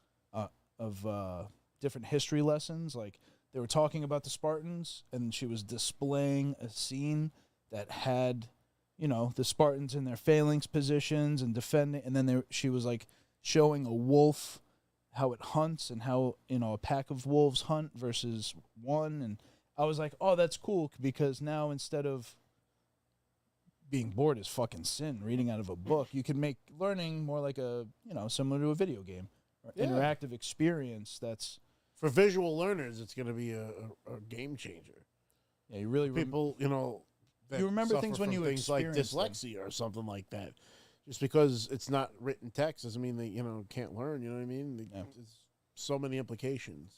different history lessons. Like they were talking about the Spartans, and she was displaying a scene that had, the Spartans in their phalanx positions and defending, and then she was like showing a wolf how it hunts and how a pack of wolves hunt versus one, and I was like, oh, that's cool because now instead of being bored is fucking sin, reading out of a book, you can make learning more like a, similar to a video game or Yeah. interactive experience. That's For visual learners, it's gonna be a game changer. you really People, that You remember suffer things when from you things like experienced them. dyslexia or something like that. Just because it's not written text doesn't mean they can't learn. You know what I mean? Yeah. There's so many implications.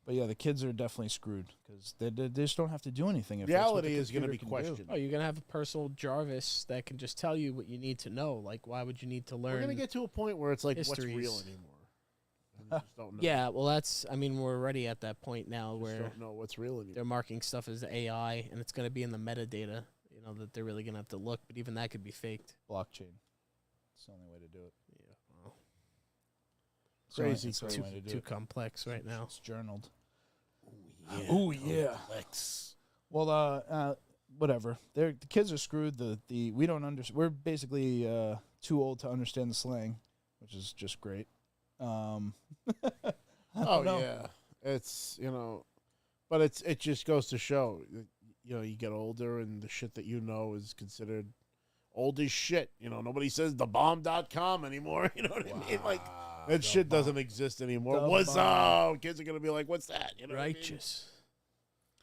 But yeah, the kids are definitely screwed because they just don't have to do anything. If that's what the Reality is going to be computer can do. questioned. Oh, you're gonna have a personal Jarvis that can just tell you what you need to know. Like, why would you need to We're learn? going to get to a point where it's like, what's real histories. anymore? And you just don't know. Yeah, well, that's. I mean, we're already at that point now You just where don't know what's real anymore. they're marking stuff as AI, and it's gonna be in the metadata. You know that they're really gonna have to look, but even that could be faked. Blockchain. It's the only way to do it. Yeah, well, It's the only- Crazy, it's the only way to do too it. complex right now. It's journaled. Oh yeah. Well, whatever. The kids are screwed. The we don't understand. We're basically too old to understand the slang, which is just great. I don't know. Yeah, it's but it just goes to show, you get older and the shit that is considered old as shit. Nobody says thebomb.com anymore. You know what I mean? Like that shit doesn't exist anymore. The What's bomb. up? Kids are gonna be like, "What's that?" You know what I mean? Righteous.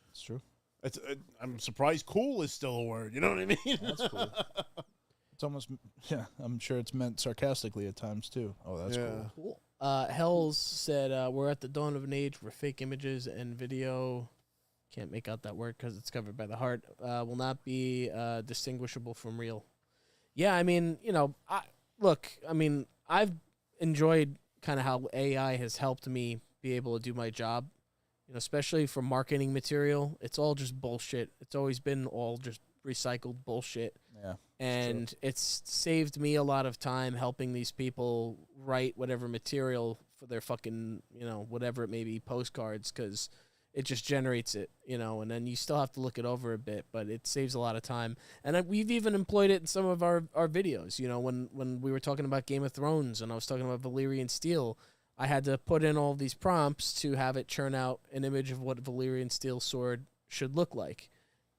It's true. I'm surprised "cool" is still a word. You know what I mean? That's cool. It's almost I'm sure it's meant sarcastically at times too. Oh, that's cool. Cool. Hells said, we're at the dawn of an age where fake images and video, can't make out that word because it's covered by the heart, will not be distinguishable from real. Yeah, I mean, I've enjoyed kind of how AI has helped me be able to do my job, especially for marketing material. It's all just bullshit. It's always been all just recycled bullshit. Yeah. And it's saved me a lot of time helping these people write whatever material for their fucking, whatever it may be, postcards, because it just generates it, and then you still have to look it over a bit, but it saves a lot of time. And we've even employed it in some of our videos, when we were talking about Game of Thrones and I was talking about Valyrian Steel, I had to put in all these prompts to have it churn out an image of what Valyrian Steel sword should look like.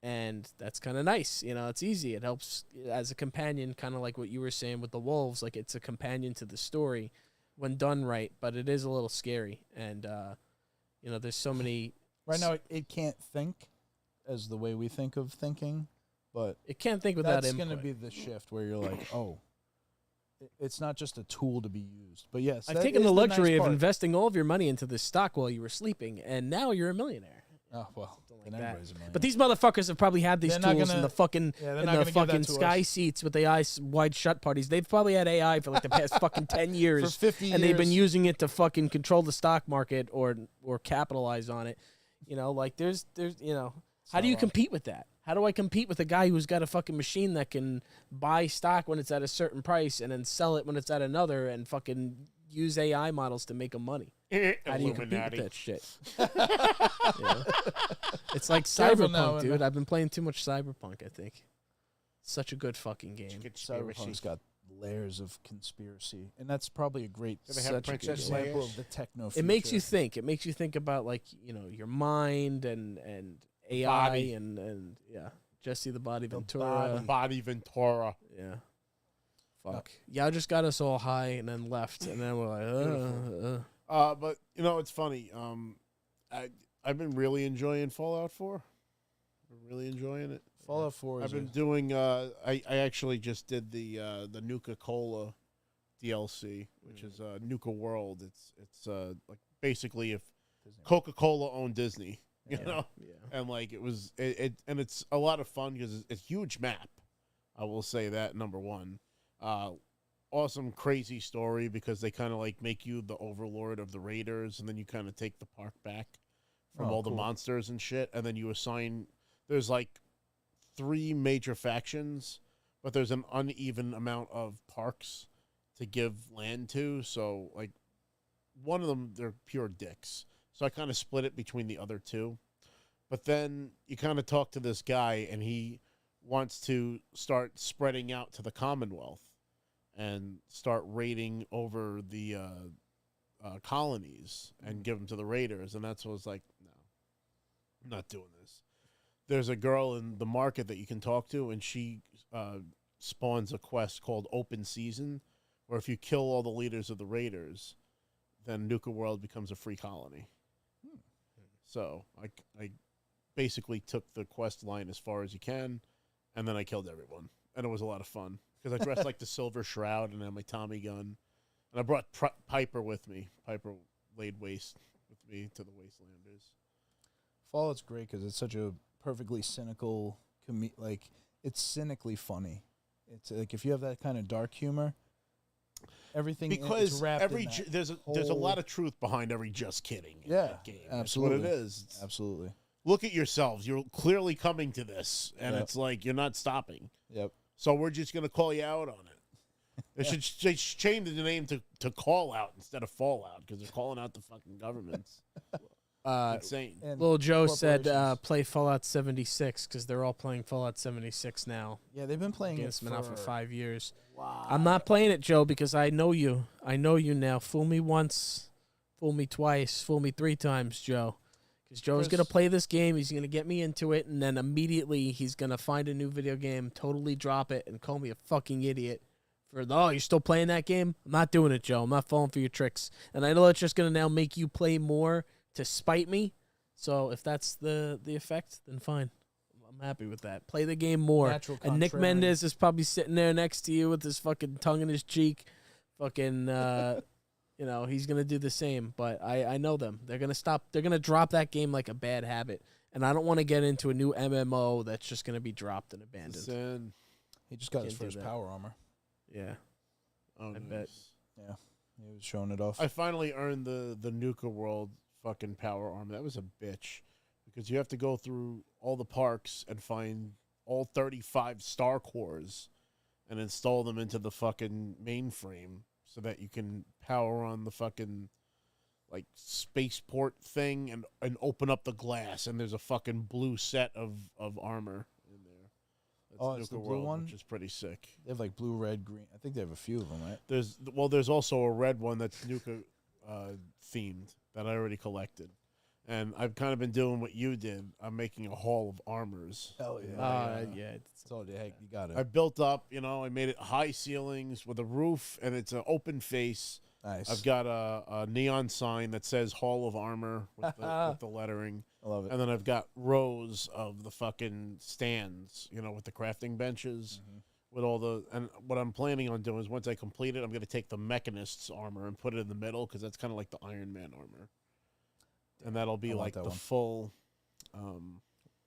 And that's kind of nice. It's easy. It helps as a companion, kind of like what you were saying with the wolves. Like, it's a companion to the story when done right, but it is a little scary. And, there's so many... Right now, it can't think as the way we think of thinking, but It can't think without that's input. going to be the shift where you're like, oh, it's not just a tool to be used. But yes, I've that taken is the nice luxury of part. investing all of your money into this stock while you were sleeping, and now you're a millionaire. Oh, well, then that. everybody's a millionaire. But these motherfuckers have probably had these They're not tools in gonna- the fucking yeah, they're in not the gonna give that fucking to sky us. seats with the eyes wide shut parties. They've probably had AI for like the past fucking 10 years. For 50 and they've been years. using it to fucking control the stock market or capitalize on it. There's how do you compete with that? How do I compete with a guy who's got a fucking machine that can buy stock when it's at a certain price and then sell it when it's at another and fucking use AI models to make them money? How do you compete with that shit? It's like Careful now, Cyberpunk, and dude. I've been playing too much Cyberpunk, I think. Such a good fucking game. Cyberpunk's got layers of conspiracy, and that's probably a great Do they have Such a good Princess game. example Leia? of the techno. It makes you think. It makes you think about like, your mind and AI body. and yeah. Jesse the Body Ventura. Body Ventura. Yeah. Fuck. Yeah, I just got us all high and then left and then we're like, But it's funny. I've been really enjoying Fallout 4. Been really enjoying it. Fallout 4 I've is been doing. I actually just did the Nuka Cola DLC, which is Nuka World. It's like basically if Coca-Cola owned Disney, you know, yeah. and like and it's a lot of fun because it's a huge map. I will say that, number one. Awesome, crazy story because they kind of like make you the overlord of the raiders, and then you kind of take the park back from all the cool. monsters and shit, and then you assign. There's like 3 major factions, but there's an uneven amount of parks to give land to. So like one of them, they're pure dicks. So I kind of split it between the other 2. But then you kind of talk to this guy, and he wants to start spreading out to the Commonwealth and start raiding over the colonies and give them to the raiders. And that's what I was like, no, I'm not doing this. There's a girl in the market that you can talk to, and she spawns a quest called Open Season, where if you kill all the leaders of the raiders, then Nuka World becomes a free colony. So I basically took the quest line as far as you can, and then I killed everyone, and it was a lot of fun because I dressed like the Silver Shroud and had my Tommy gun, and I brought Piper with me. Piper laid waste with me to the Wastelanders. Fallout's great because it's such a perfectly cynical, like it's cynically funny. It's like if you have that kind of dark humor, everything Because is wrapped every in that there's a whole- lot of truth behind every just kidding. In Yeah, that game. absolutely. That's what it is. Absolutely. Look at yourselves. You're clearly coming to this, and Yep. it's like you're not stopping. Yep. So we're just gonna call you out on it. They should change the name to Call Out instead of Fallout because they're calling out the fucking governments. Insane. And Little Joe said, corporations. play Fallout 76 because they're all playing Fallout 76 now. Yeah, they've been playing It's it been out for for 5 years. Wow. I'm not playing it, Joe, because I know you. I know you now. Fool me once, fool me twice, fool me 3 times, Joe. Because Joe's Chris- going to play this game. He's going to get me into it, and then immediately he's going to find a new video game, totally drop it, and call me a fucking idiot. Oh, you're still playing that game? I'm not doing it, Joe. I'm not falling for your tricks. And I know it's just going to now make you play more to spite me. So if that's the effect, then fine. I'm happy with that. Play the game more. Natural And Nick contrarian. Mendez is probably sitting there next to you with his fucking tongue in his cheek. Fucking, he's going to do the same. But I know them. They're going to stop. They're going to drop that game like a bad habit. And I don't want to get into a new MMO that's just going to be dropped and abandoned. Sin. He just got his Can't do first that. power armor. Yeah. Oh, I nice. bet. Yeah, he was showing it off. I finally earned the Nuka World fucking power armor. That was a bitch because you have to go through all the parks and find all 35 star cores and install them into the fucking mainframe so that you can power on the fucking like spaceport thing and open up the glass and there's a fucking blue set of armor in there. That's Oh, it's the blue World, one? which is pretty sick. They have like blue, red, green. I think they have a few of them, right? There's also a red one that's Nuka themed that I already collected, and I've kind of been doing what you did. I'm making a hall of armors. Hell Yeah. It's all you got it. I built up, I made it high ceilings with a roof, and it's an open face. Nice. I've got a neon sign that says Hall of Armor with the lettering, I love it. and then I've got rows of the fucking stands, with the crafting benches. With all the and what I'm planning on doing is once I complete it, I'm going to take the Mechanist's armor and put it in the middle because that's kind of like the Iron Man armor, and that'll be I want like that the one. full.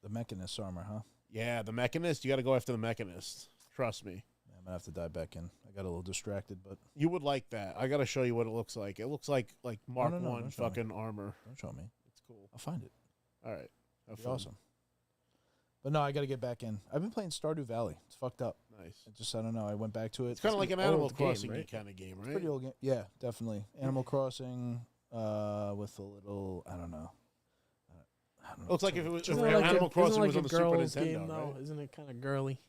The Mechanist armor, huh? Yeah, the Mechanist. You got to go after the Mechanist. Trust me, I'm gonna have to dive back in. I got a little distracted, but you would like that. I got to show you what it looks like. It looks like Mark no, One don't show me. fucking armor. don't show me. It's cool. I'll find it. All right, have It'd be fun. awesome. But no, I got to get back in. I've been playing Stardew Valley. It's fucked up. Nice. I don't know. I went back to it. It's kind of like an old Animal game, Crossing right? kind of game, right? pretty old game. Yeah, definitely. Animal Crossing with a little, I don't know. Looks like if it was if Isn't it like Animal a, Crossing isn't it was like on a the Super girl's Nintendo, game, though? right? Isn't it kind of girly?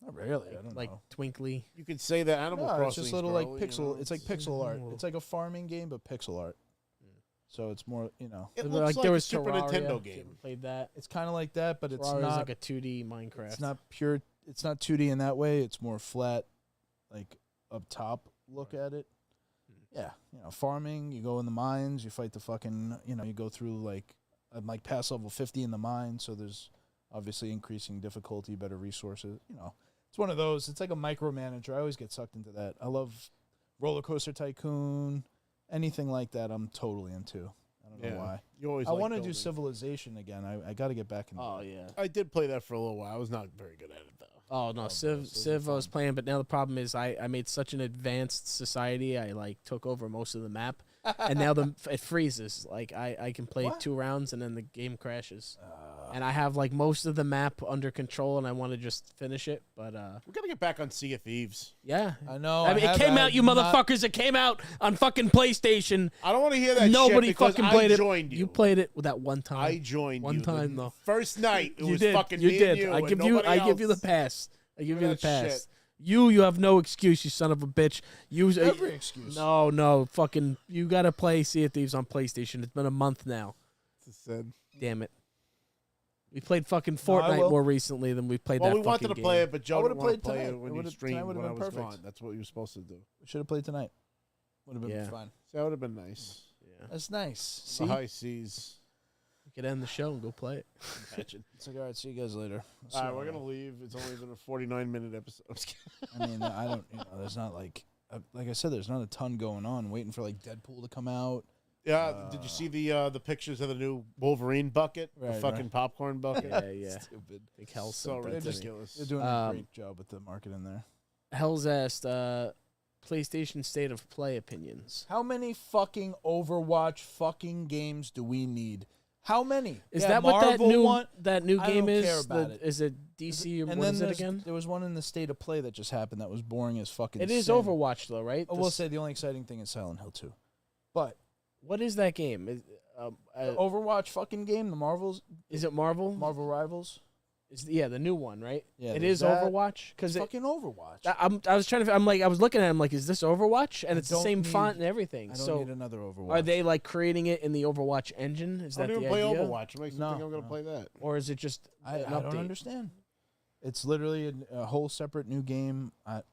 Not really. I don't Like know. twinkly? You could say that Animal No, Crossing. it's just is little like girly, pixel. It's like pixel art. Mm. It's like a farming game, but pixel art. So it's more, It Like, looks like there a was Super Terraria. Nintendo You game. ever played that? it's kind of like that, but it's Terraria's not. like a 2D Minecraft. It's not pure. It's not 2D in that way. It's more flat, like up top look at it. Yeah, farming. You go in the mines. You fight the fucking. You go through like I'm like past level 50 in the mine, so there's obviously increasing difficulty, better resources. It's one of those. It's like a micromanager. I always get sucked into that. I love Roller Coaster Tycoon, anything like that. I'm totally into. I don't know why. You always. I like want to do building. Civilization again. I got to get back in. Oh, yeah. I did play that for a little while. I was not very good at it though. Oh, no. Civ I was playing, but now the problem is I made such an advanced society. I, took over most of the map. And now it freezes. Like, I can play What? 2 rounds, and then the game crashes. And I have, most of the map under control, and I want to just finish it. But, We're gonna get back on Sea of Thieves. yeah. I know. I mean, it came out, you motherfuckers. It came out on fucking PlayStation. I don't want to hear that. Nobody shit because fucking played I it. joined you. You played it with that one time. I joined one you. time, The though. First night, it You was did. fucking You me did. and you. I and give you. nobody I give you the else. pass. I give Look you the at that pass. shit. You have no excuse, you son of a bitch. Every excuse. No, fucking. You gotta play Sea of Thieves on PlayStation. It's been a month now. Damn it. We played fucking I Fortnite will. more recently than we played Well, that we wanted to fucking play game. it, but Joe I would've didn't want to played play tonight. it when It you would've- streamed tonight when would've I been was perfect. gone. That's what you were supposed to do. Should have played tonight. Would have been Yeah. fine. So that would have been nice. That's nice. The See, high seas. We could end the show and go play it. Imagine. It's like, all right, see you guys later. All right, we're gonna leave. It's only been a 49-minute episode. I'm just kidding. I mean, I don't. There's not like I said, there's not a ton going on. Waiting for like Deadpool to come out. Yeah, did you see the pictures of the new Wolverine bucket, the Right, fucking right. popcorn bucket? Yeah. Stupid. Big Hell's So ridiculous. They're doing a great job with the marketing there. Hell's asked PlayStation State of Play opinions. How many fucking Overwatch fucking games do we need? How many? Is Yeah, that what that Marvel new I game don't is? care about it. Is it DC or And what then is it again? there was one in the State of Play that just happened that was boring as fucking. It is sin. Overwatch though, right? I will say the only exciting thing is Silent Hill 2. But What is that game? the Overwatch fucking game, the Is it Marvel? Marvel Rivals. The new one, right? Yeah, it there's is that. Overwatch because Fucking Overwatch. I was trying to. I was looking at him like, is this Overwatch? And I it's the don't same need- font and everything. I don't So need another Overwatch. are they like creating it in the Overwatch engine? Is I that don't the even play idea? Overwatch. It makes me No, think I'm gonna no. play that. Or is it just I an don't update? understand. It's literally a whole separate new game. It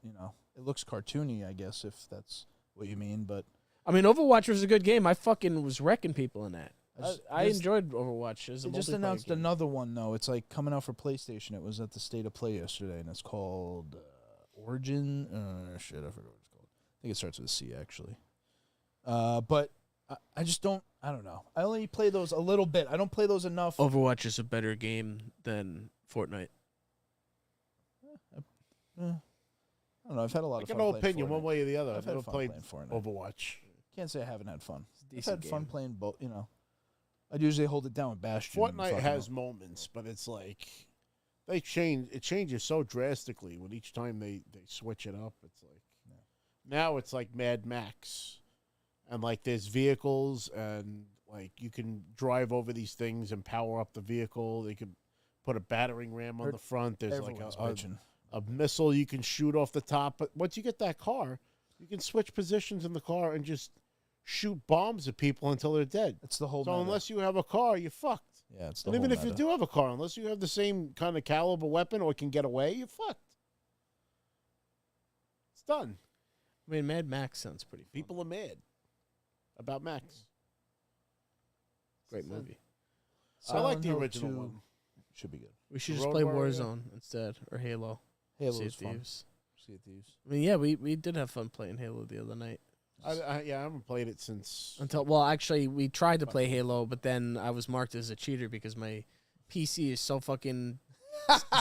looks cartoony, I guess, if that's what you mean. But I mean, Overwatch was a good game. I fucking was wrecking people in that. I This- enjoyed Overwatch as a They just multiplayer announced game. another one though. It's like coming out for PlayStation. It was at the State of Play yesterday, and it's called Origin. Shit, I forgot what it's called. I think it starts with a C actually. But I just don't. I don't know. I only play those a little bit. I don't play those enough. Overwatch is a better game than Fortnite. I don't know. I've had a lot I of got fun. no playing opinion one Fortnite. way or the other. I've I've had never fun played playing Fortnite. Overwatch. Can't say I haven't had fun. I've Decent had fun game. playing both. I'd usually hold it down with Bastion. and Fortnite fucking has moments, but it's like they change. It changes so drastically with each time they switch it up. It's like now it's like Mad Max, and like there's vehicles and like you can drive over these things and power up the vehicle. They could put a battering ram on Heard the front. There's like everyone's a bitching. missile you can shoot off the top. But once you get that car, you can switch positions in the car and just shoot bombs at people until they're dead. It's the whole. So meta. unless you have a car, you're fucked. Yeah, it's the And even whole if you meta. do have a car, unless you have the same kind of caliber weapon or can get away, you're fucked. It's done. I mean, Mad Max sounds pretty fun. People are mad about Max. Great movie. I like Silent the Hill original 2 one. Should be good. We should The just Road play Warrior? Warzone instead, or Halo. Halo's Sea of fun. Thieves. Sea of Thieves. I mean, yeah, we did have fun playing Halo the other night. I haven't played it since. Actually, we tried to play Halo, but then I was marked as a cheater because my PC is so fucking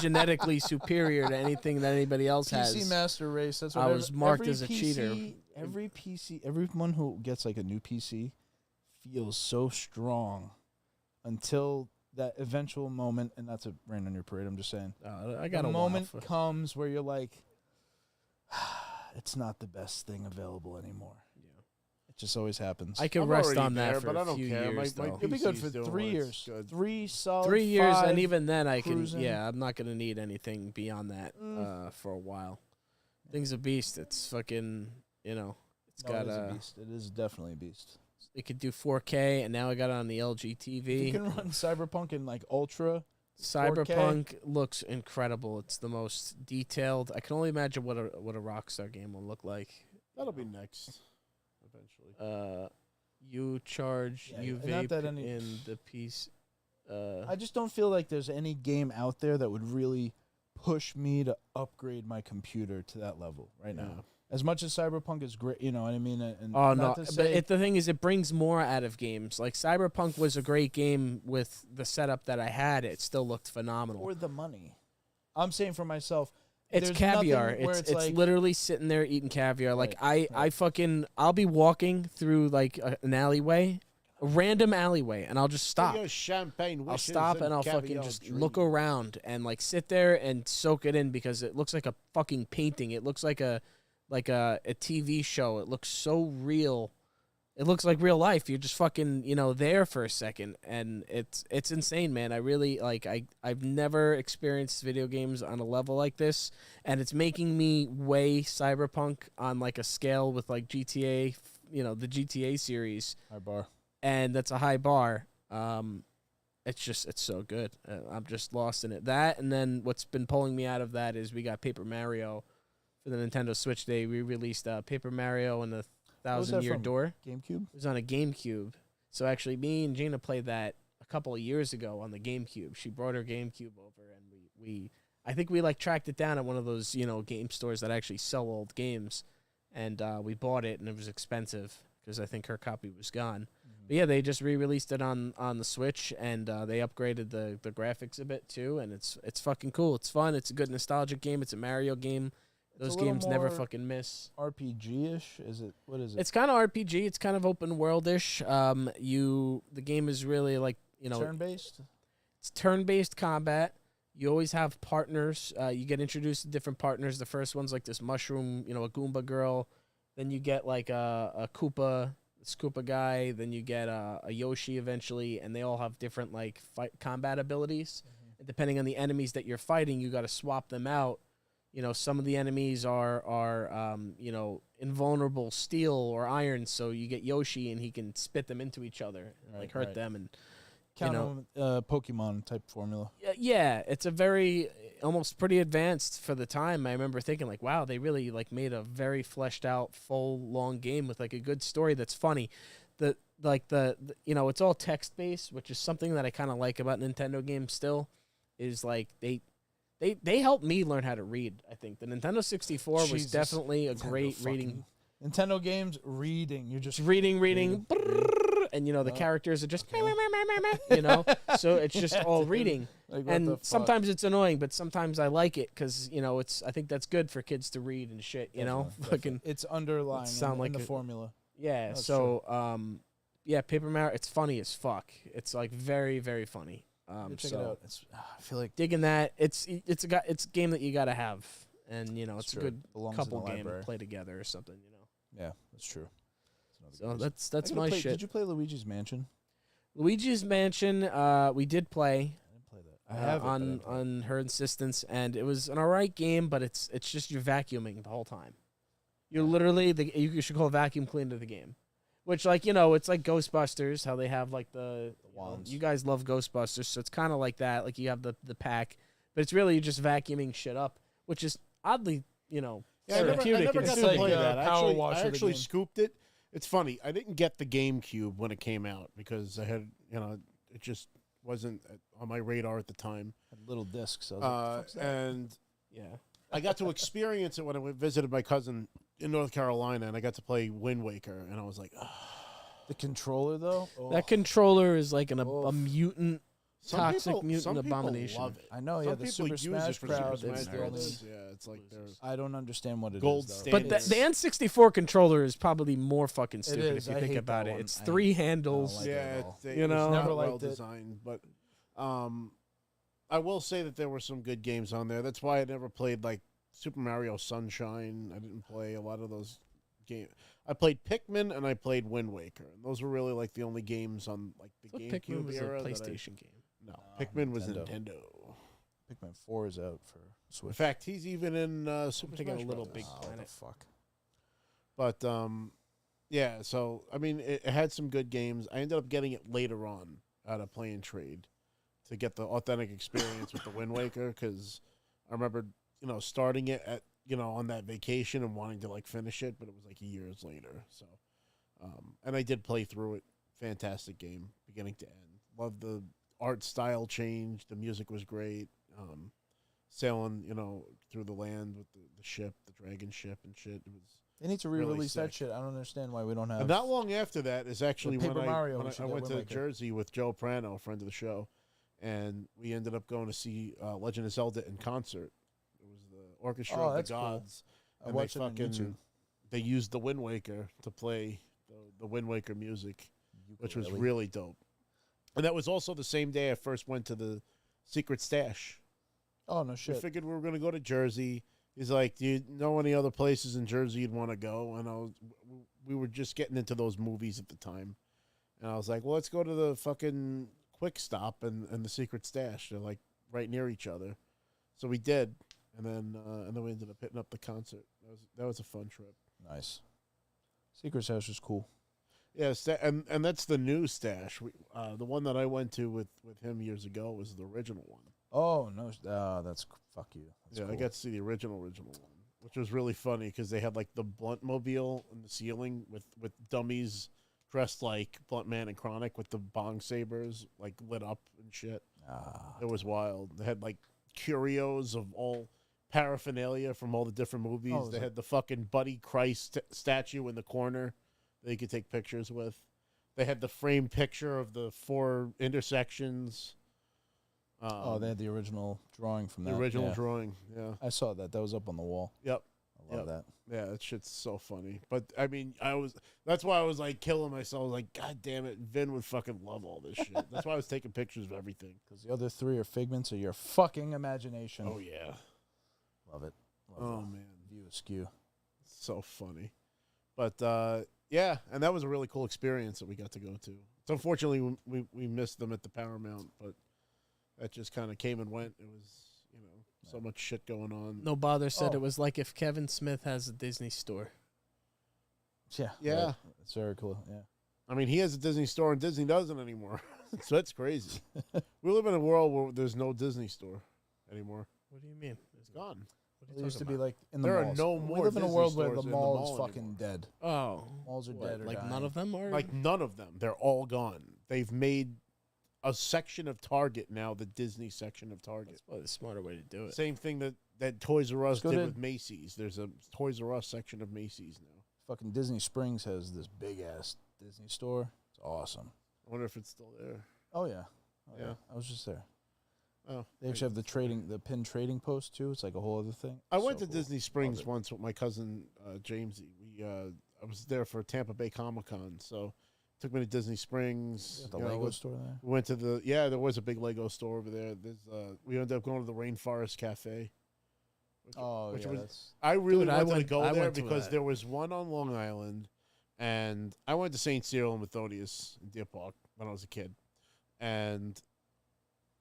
genetically superior to anything that anybody else has. PC Master Race. That's what I was marked every as a PC cheater. Every PC, everyone who gets like a new PC feels so strong until that eventual moment, and that's a rain on your parade. I'm just saying. I got the a moment while for- comes where you're like, it's not the best thing available anymore. It just always happens. I can I'm rest already on that there, for but I a don't few care. years. My though. It'll be good PC's for doing 3 what years. it's good. 3 solid. 3 years, 5 and even then, I can. cruising. Yeah, I'm not gonna need anything beyond that for a while. Thing's a beast. It's fucking. It's No, got it is a a. beast. It is definitely a beast. It could do 4K, and now I got it on the LG You TV. can run Cyberpunk in like ultra. Cyberpunk looks incredible. It's the most detailed. I can only imagine what a Rockstar game will look like. That'll be next, eventually. You charge, Yeah, you not vape that any- in the piece. I just don't feel like there's any game out there that would really push me to upgrade my computer to that level right now. Yeah. As much as Cyberpunk is great, you know what I mean? And Oh not no! to But say- the thing is, it brings more out of games. Like Cyberpunk was a great game with the setup that I had. It still looked phenomenal. or the money. I'm saying for myself, It's there's caviar. nothing where It's like, literally sitting there eating caviar. Like Right, I'll be walking through like an alleyway, a random alleyway, and I'll just stop. Your champagne I'll wishes stop and I'll fucking caviar just look dreams. around and like sit there and soak it in because it looks like a fucking painting. It looks like a TV show. It looks so real. It looks like real life. You're just fucking, there for a second, and it's insane, man. I really I've never experienced video games on a level like this, and it's making me weigh Cyberpunk on like a scale with like GTA, the GTA series, high bar. and that's a high bar. It's so good. I'm just lost in it. That, and then what's been pulling me out of that is we got Paper Mario for the Nintendo Switch Day. We released Paper Mario and the was that 1,000-Year from? Door. GameCube. It was on a GameCube. So actually, me and Gina played that a couple of years ago on the GameCube. She brought her GameCube over, and we I think we like tracked it down at one of those game stores that actually sell old games, and we bought it, and it was expensive because I think her copy was gone. But yeah, they just re-released it on the Switch, and they upgraded the graphics a bit too, and it's fucking cool. It's fun. It's a good nostalgic game. It's a Mario game. Those a little games never more fucking miss. RPG-ish? Is it? What is it? It's kind of RPG. It's kind of open world-ish. The game is really like turn-based? it's turn-based combat. You always have partners. You get introduced to different partners. The first one's like this mushroom, a Goomba girl. Then you get like a Koopa, this Koopa guy. Then you get a Yoshi eventually, and they all have different like combat abilities. And depending on the enemies that you're fighting, you got to swap them out. Some of the enemies are invulnerable steel or iron, so you get Yoshi and he can spit them into each other and like hurt them and Pokemon type formula. yeah, it's a very almost pretty advanced for the time. I remember thinking like, wow, they really like made a very fleshed out full long game with like a good story that's funny. It's all text based, which is something that I kind of like about Nintendo games still is like they helped me learn how to read. I think the Nintendo 64 was Jesus. definitely a Nintendo great fucking- reading. Nintendo games, reading. You're just Reading, brrrr, and the characters are just, so it's just all reading. like, what the And fuck? sometimes it's annoying, but sometimes I like it because I think that's good for kids to read and shit. Fucking it's underlying sound in like the a- formula. yeah. That's So Paper Mario, it's funny as fuck. It's like very very funny. Check So it out. I feel like digging that. It's a game that you gotta have, and it's a true. good Belongs in couple the game to library. play together or something. Yeah, that's true. So that's I gotta my play- shit. Did you play Luigi's Mansion? Luigi's Mansion, we did play. I didn't play that. I have on her insistence, and it was an alright game, but it's just you're vacuuming the whole time. You're literally you should call a vacuum cleaner the game, which it's like Ghostbusters, how they have like the wands. You guys love Ghostbusters, so it's kind of like that. Like you have the pack, but it's really just vacuuming shit up, which is oddly Yeah, I never therapeutic. got It's to like, play uh, that. Power I Wash of the actually game. scooped it. It's funny. I didn't get the GameCube when it came out because I had, it just wasn't on my radar at the time. little discs. I was like, "The fuck's that?" And yeah. I got to experience it when I visited my cousin in North Carolina, and I got to play Wind Waker, and I was like, The controller though. That controller is like a Oh. mutant, toxic some mutant people abomination. love it. I know. Some Yeah, the people Super use Smash it for crowd. Super it's Smash the only- Brothers. Yeah, it's like they're I don't understand what it is. Gold though. standard. But the N64 controller is probably more fucking stupid is. if you I think hate about that it. one. It's I three hate- handles. like it yeah, at all. it's, You know? it's Never not liked well it. designed, but I will say that there were some good games on there. That's why I never played like Super Mario Sunshine. I didn't play a lot of those games. I played Pikmin and I played Wind Waker, and those were really like the only games on like the I thought Pikmin GameCube was a era. PlayStation game. No, Pikmin was Nintendo. Nintendo. Pikmin 4 is out for In Switch. fact, he's even in Super thinking Smash a Little Brothers. Big Oh, the Planet. fuck. But yeah. So I mean, it had some good games. I ended up getting it later on at a play and trade to get the authentic experience with the Wind Waker because I remember starting it at on that vacation and wanting to like finish it, but it was like years later. So, and I did play through it. Fantastic game, beginning to end. Loved the art style change. The music was great. Sailing, through the land with the ship, the dragon ship and shit. It was. They need to Really re-release that sick. shit. I don't understand why we don't have. And not long after that is actually Paper when Mario, we I should get went Wind to Waker. Jersey with Joe Prano, a friend of the show, and we ended up going to see Legend of Zelda in concert. It was the Orchestra Oh, of the that's cool. Gods. I And watched it on YouTube. they used the Wind Waker to play the Wind Waker music, which was Ukulele. really dope. And that was also the same day I first went to the Secret Stash. Oh no We shit. figured we were going to go to Jersey. He's like, "Do you know any other places in Jersey you'd want to go?" And we were just getting into those movies at the time, and I was like, "Well, let's go to the fucking Quick Stop and the Secret Stash. They're like right near each other." So we did, and then we ended up hitting up the concert. That was a fun trip. Nice. Secret Stash was cool. Yes, and that's the new Stash. The one that I went to with him years ago was the original one. Oh no, that's fuck you. That's Yeah, I cool. got to see the original one, which was really funny because they had like the blunt mobile in the ceiling with dummies dressed like Blunt Man and Chronic with the bong sabers like lit up and shit. It was wild. They had like curios of all paraphernalia from all the different movies. Oh, They had the fucking Buddy Christ statue in the corner that you could take pictures with. They had the framed picture of the 4 intersections. Oh, they had the original drawing from the that. original yeah. drawing. Yeah. I saw that. That was up on the wall. Yep. I love that. Yeah, that shit's so funny. But I mean, that's why I was like killing myself. I was like, God damn it, Vin would fucking love all this shit. That's why I was taking pictures of everything. Because the other 3 are figments of your fucking imagination. Oh yeah. Love it. Oh man. View askew. So funny. But yeah, and that was a really cool experience that we got to go to. So unfortunately we missed them at the Paramount, but that just kind of came and went. It was, so much shit going on. No Bother said Oh. it was like if Kevin Smith has a Disney store. Yeah. Yeah. Right. It's very cool. Yeah. I mean, he has a Disney store and Disney doesn't anymore. So that's crazy. We live in a world where there's no Disney store anymore. What do you mean? It's gone. What are It you used to talking be about? like in the There are malls. no We more live in a Disney world where stores the in the mall mall is fucking anymore. dead. Oh, Malls are what, dead or like none dying. of them are. Like none of them. They're all gone. They've made a section of Target now the Disney section of Target. That's probably the smarter way to do it. Same thing that Toys R Us Go did to- with Macy's. There's a Toys R Us section of Macy's now. Fucking Disney Springs has this big ass Disney store. It's awesome. I wonder if it's still there. Oh yeah. Oh, Yeah. I was just there. Oh, They actually have the pin trading post too. It's like a whole other thing. I went So to cool. Disney Springs it. once with my cousin Jamesy. I was there for Tampa Bay Comic Con, so took me to Disney Springs. The you know, Lego store there. We went to there was a big Lego store over there. There's we ended up going to the Rainforest Cafe. Oh which yeah. was- That's I really Dude, I wanted to went- go I there went to because that. there was one on Long Island, and I went to St. Cyril and Methodius in Deer Park when I was a kid, and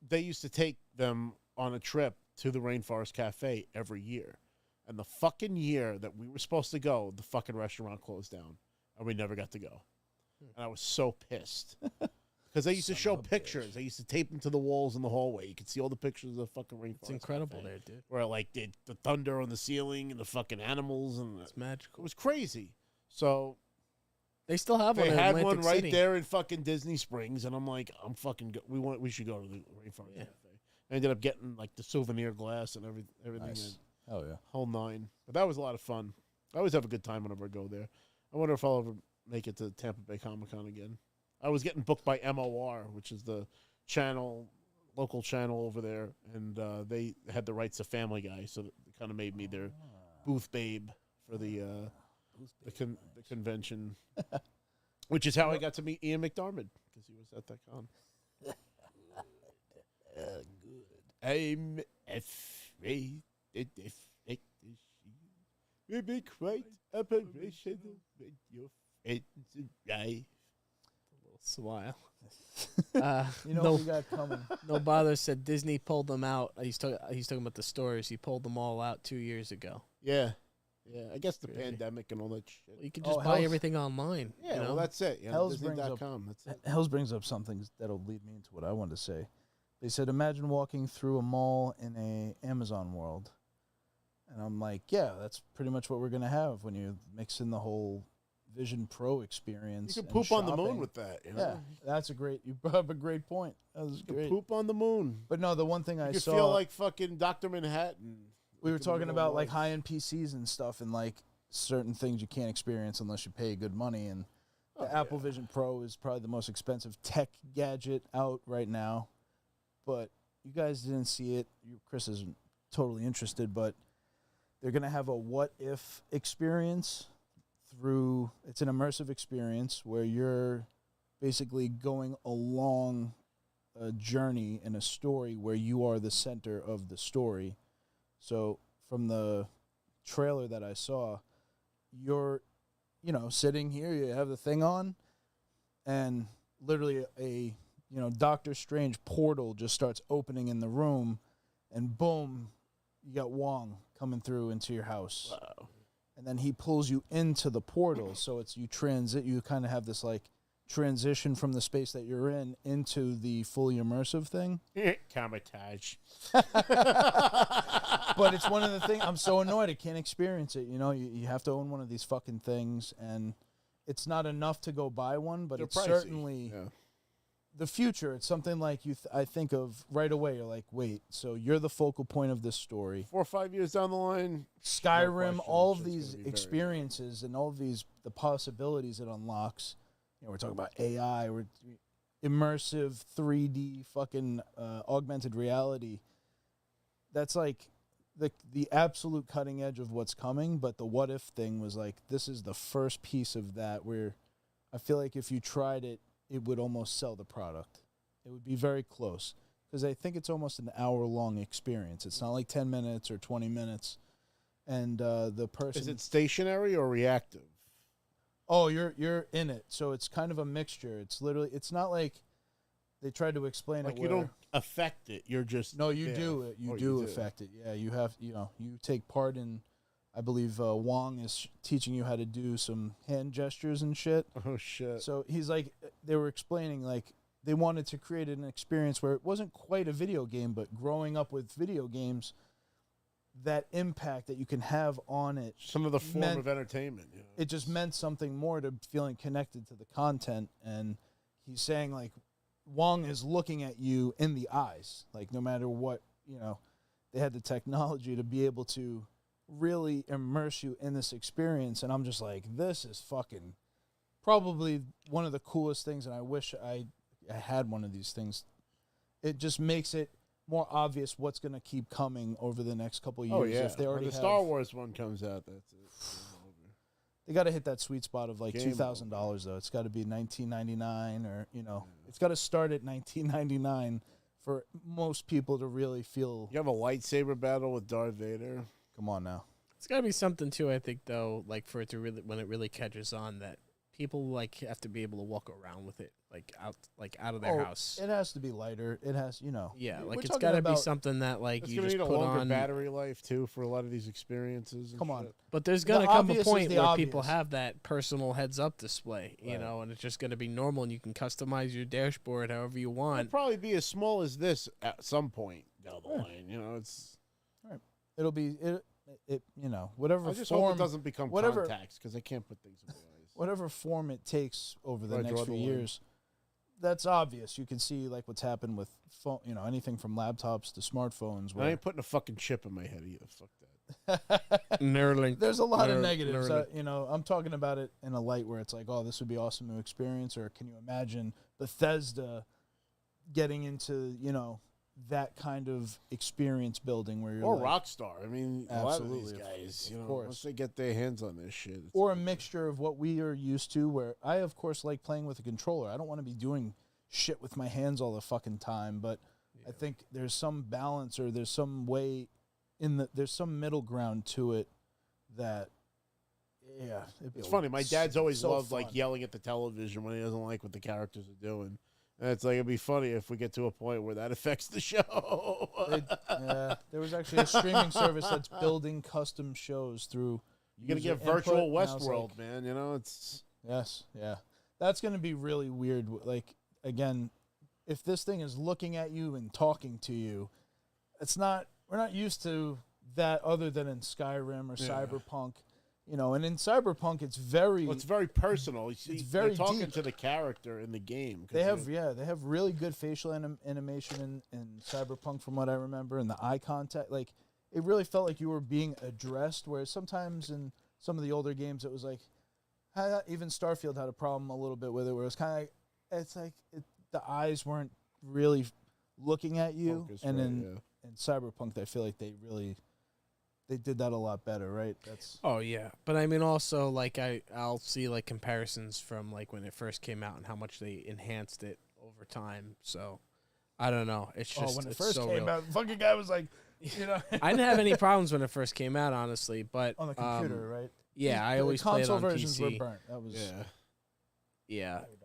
they used to take them on a trip to the Rainforest Cafe every year. And the fucking year that we were supposed to go, the fucking restaurant closed down, and we never got to go. And I was so pissed. Because they used to show pictures. They used to tape them to the walls in the hallway. You could see all the pictures of the fucking Rainforest It's incredible Cafe, there, dude. where like the thunder on the ceiling and the fucking animals and It's it magical. was crazy. So They still have one they in had Atlantic one right City. there in fucking Disney Springs, and I'm like, we should go to the Rainforest Yeah. Cafe. I ended up getting like the souvenir glass and everything, nice. and Oh yeah. whole nine. But that was a lot of fun. I always have a good time whenever I go there. I wonder if I'll ever make it to Tampa Bay Comic Con again. I was getting booked by MOR, which is the local channel over there, and they had the rights to Family Guy, so it kind of made me their booth babe for the convention, which is how I got to meet Ian McDiarmid because he was at that con. I'm afraid that the fact is she will be quite operational when your friends arrive. Smile. You know no, what we got coming. no Bother said Disney pulled them out. He's talking about the stores. He pulled them all out 2 years ago. Yeah. Yeah, I guess the Really? pandemic and all that shit. You can just Oh, buy Hell's- everything online. Yeah, you know? well, that's it. You know, Hell's brings up- Disney.com. That's it. Hells brings up something that'll lead me into what I wanted to say. They said, imagine walking through a mall in a Amazon world. And I'm like, yeah, that's pretty much what we're going to have when you mix in the whole Vision Pro experience. You can and poop on the moon shopping. with that. You Yeah, know? that's you brought up a great point. That was You can great. poop on the moon. But no, the one thing I You saw, feel like fucking Dr. Manhattan. we were Like in the talking middle about of like Mars. high-end PCs and stuff, and like certain things you can't experience unless you pay good money. And the Apple Vision Pro is probably the most expensive tech gadget out right now. But you guys didn't see it. Chris isn't totally interested, but they're going to have a what if experience through, it's an immersive experience where you're basically going along a journey in a story where you are the center of the story. So from the trailer that I saw, you're, sitting here, you have the thing on, and literally a Doctor Strange portal just starts opening in the room, and boom, you got Wong coming through into your house. Wow. And then he pulls you into the portal, so it's you kind of have this like transition from the space that you're in into the fully immersive thing. Comitage. But it's one of the things, I'm so annoyed I can't experience it. You have to own one of these fucking things, and it's not enough to go buy one, but They're it's pricey. certainly Yeah. the future. It's something like I think of right away. You're like, wait, so you're the focal point of this story. 4 or 5 years down the line, Skyrim, question, all of it's these gonna be very experiences and all of the possibilities it unlocks. We're talking about AI, we're immersive 3D fucking augmented reality. That's like the absolute cutting edge of what's coming, but the what if thing was like, this is the first piece of that where I feel like if you tried it, it would almost sell the product. It would be very close because I think it's almost an hour-long experience. It's not like 10 minutes or 20 minutes. And the person... is it stationary or reactive? Oh, you're in it. So it's kind of a mixture. It's literally... It's not like they tried to explain Like it you where... don't affect it. You're just No, you there. do it. You Oh, do affect it. Yeah, you have... you take part in... I believe Wong is teaching you how to do some hand gestures and shit. Oh shit. So he's like, they were explaining like they wanted to create an experience where it wasn't quite a video game, but growing up with video games, that impact that you can have on it, Some of the form meant- of entertainment. You know? it just meant something more to feeling connected to the content. And he's saying like Wong is looking at you in the eyes, like no matter what, they had the technology to be able to really immerse you in this experience. And I'm just like, this is fucking probably one of the coolest things, and I wish I had one of these things. It just makes it more obvious what's going to keep coming over the next couple of years. Oh yeah. If they When already the have, Star Wars one comes out, that's it. Game over. they got to hit that sweet spot of like Game $2,000 though. It's got to be $19.99 or it's got to start at $19.99 for most people to really feel. You have a lightsaber battle with Darth Vader. Come on now. It's got to be something too, I think, though, like for it to really, when it really catches on, that people like have to be able to walk around with it, like out of their house. It has to be lighter. It has, Yeah, we're like it's talking got to be about- something that like It's you gonna just need a put longer on. battery life too for a lot of these experiences. And Come on. shit. But there's The gonna come a obvious is point the where people obvious. have that personal heads-up display, Right. and it's just gonna be normal, and you can customize your dashboard however you It'll want. probably be as small as this at some point down the line. It's. it'll be whatever I just form hope it doesn't become whatever- contacts because I can't put things in my eyes. whatever form it takes over the Right, next draw few the line. years. That's obvious. You can see like what's happened with phone, anything from laptops to smartphones. I Where ain't putting a fucking chip in my head either. Fuck that. Neuralink. there's a lot of Neuralink. negatives. I'm talking about it in a light where it's like, oh, this would be awesome to experience. Or can you imagine Bethesda getting into that kind kind of experience building where you're Or like, Rockstar. I mean, a lot of these Absolutely, guys, of once course. they get their hands on this shit. It's or a mixture of what we are used to, where I, of course, like playing with a controller. I don't want to be doing shit with my hands all the fucking time, but I think there's some balance, or there's some way there's some middle ground to it that, yeah. It's funny. My dad's always so loved like fun. yelling at the television when he doesn't like what the characters are doing. And it's like it'd be funny if we get to a point where that affects the show. There was actually a streaming service that's building custom shows through. You're gonna user get virtual input, and I was Westworld, like, man. It's Yes, yeah. That's going to be really weird. Like, again, if this thing is looking at you and talking to you, we're not used to that other than in Skyrim or Cyberpunk. And in Cyberpunk, it's very, it's very personal. You see, It's very you're talking deep. to the character in the game. 'cause they have you're- really good facial animation in Cyberpunk from what I remember, and the eye contact. Like, it really felt like you were being addressed, whereas sometimes in some of the older games, it was like, even Starfield had a problem a little bit with it, where it was kind of the eyes weren't really looking at you, Focus, and right, in Cyberpunk, I feel like they did that a lot better, right? That's Oh yeah, but I mean also like I'll see like comparisons from like when it first came out and how much they enhanced it over time. So I don't know. It's just when it it's first so came real. out, the fucking guy was like, I didn't have any problems when it first came out, honestly. But on the computer, right? yeah, I The always played console on versions were PC. burnt. That was Yeah, very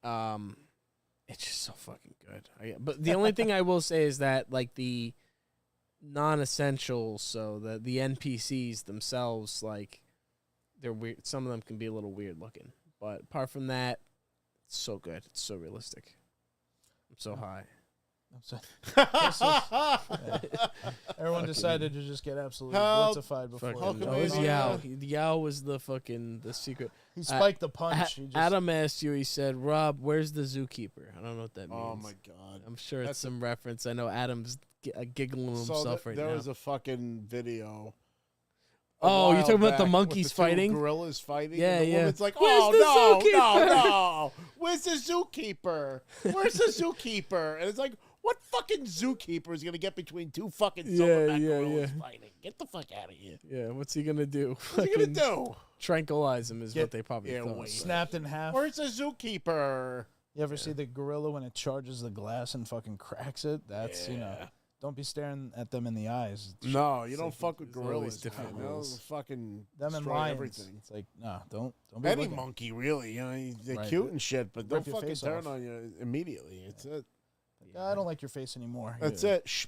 dumb. it's just so fucking good. But the only thing I will say is that like the non-essentials, so the NPCs themselves, like they're weird. Some of them can be a little weird looking, but apart from that, it's so good. It's so realistic. I'm so high. I'm sorry. Everyone decided to just get absolutely Help. blitzified before. Fucking That was Hulkamania. Yao. Yao was the secret. He spiked the punch. He just, Adam asked you. He said, "Rob, where's the zookeeper?" I don't know what that means. Oh my god. I'm sure it's That's some reference. I know Adam's giggling to So himself right there now. was a fucking video. a Oh, you're while talking about the back monkeys with the two fighting? Gorillas fighting. Yeah, and the yeah. Woman's like, Where's the oh no, zookeeper?" no. Where's the zookeeper? Where's the zookeeper? And it's like, what fucking zookeeper is gonna get between two fucking silverback gorillas fighting? Get the fuck out of here. Yeah, what's he gonna do? What's he gonna do? Tranquilize him is what they probably Yeah, thought. wait. snapped in half. Where's the zookeeper? You ever see the gorilla when it charges the glass and fucking cracks it? That's don't be staring at them in the eyes. No, you don't fuck with there's all these gorillas. different man. They'll rules. fucking Them and destroy lions. everything. It's like don't be Any looking. monkey, really. You know, they're Right. cute and shit, but they'll Rip your fucking face turn off. on you immediately. It's it. I don't like your face anymore. That's Yeah. it. Shh.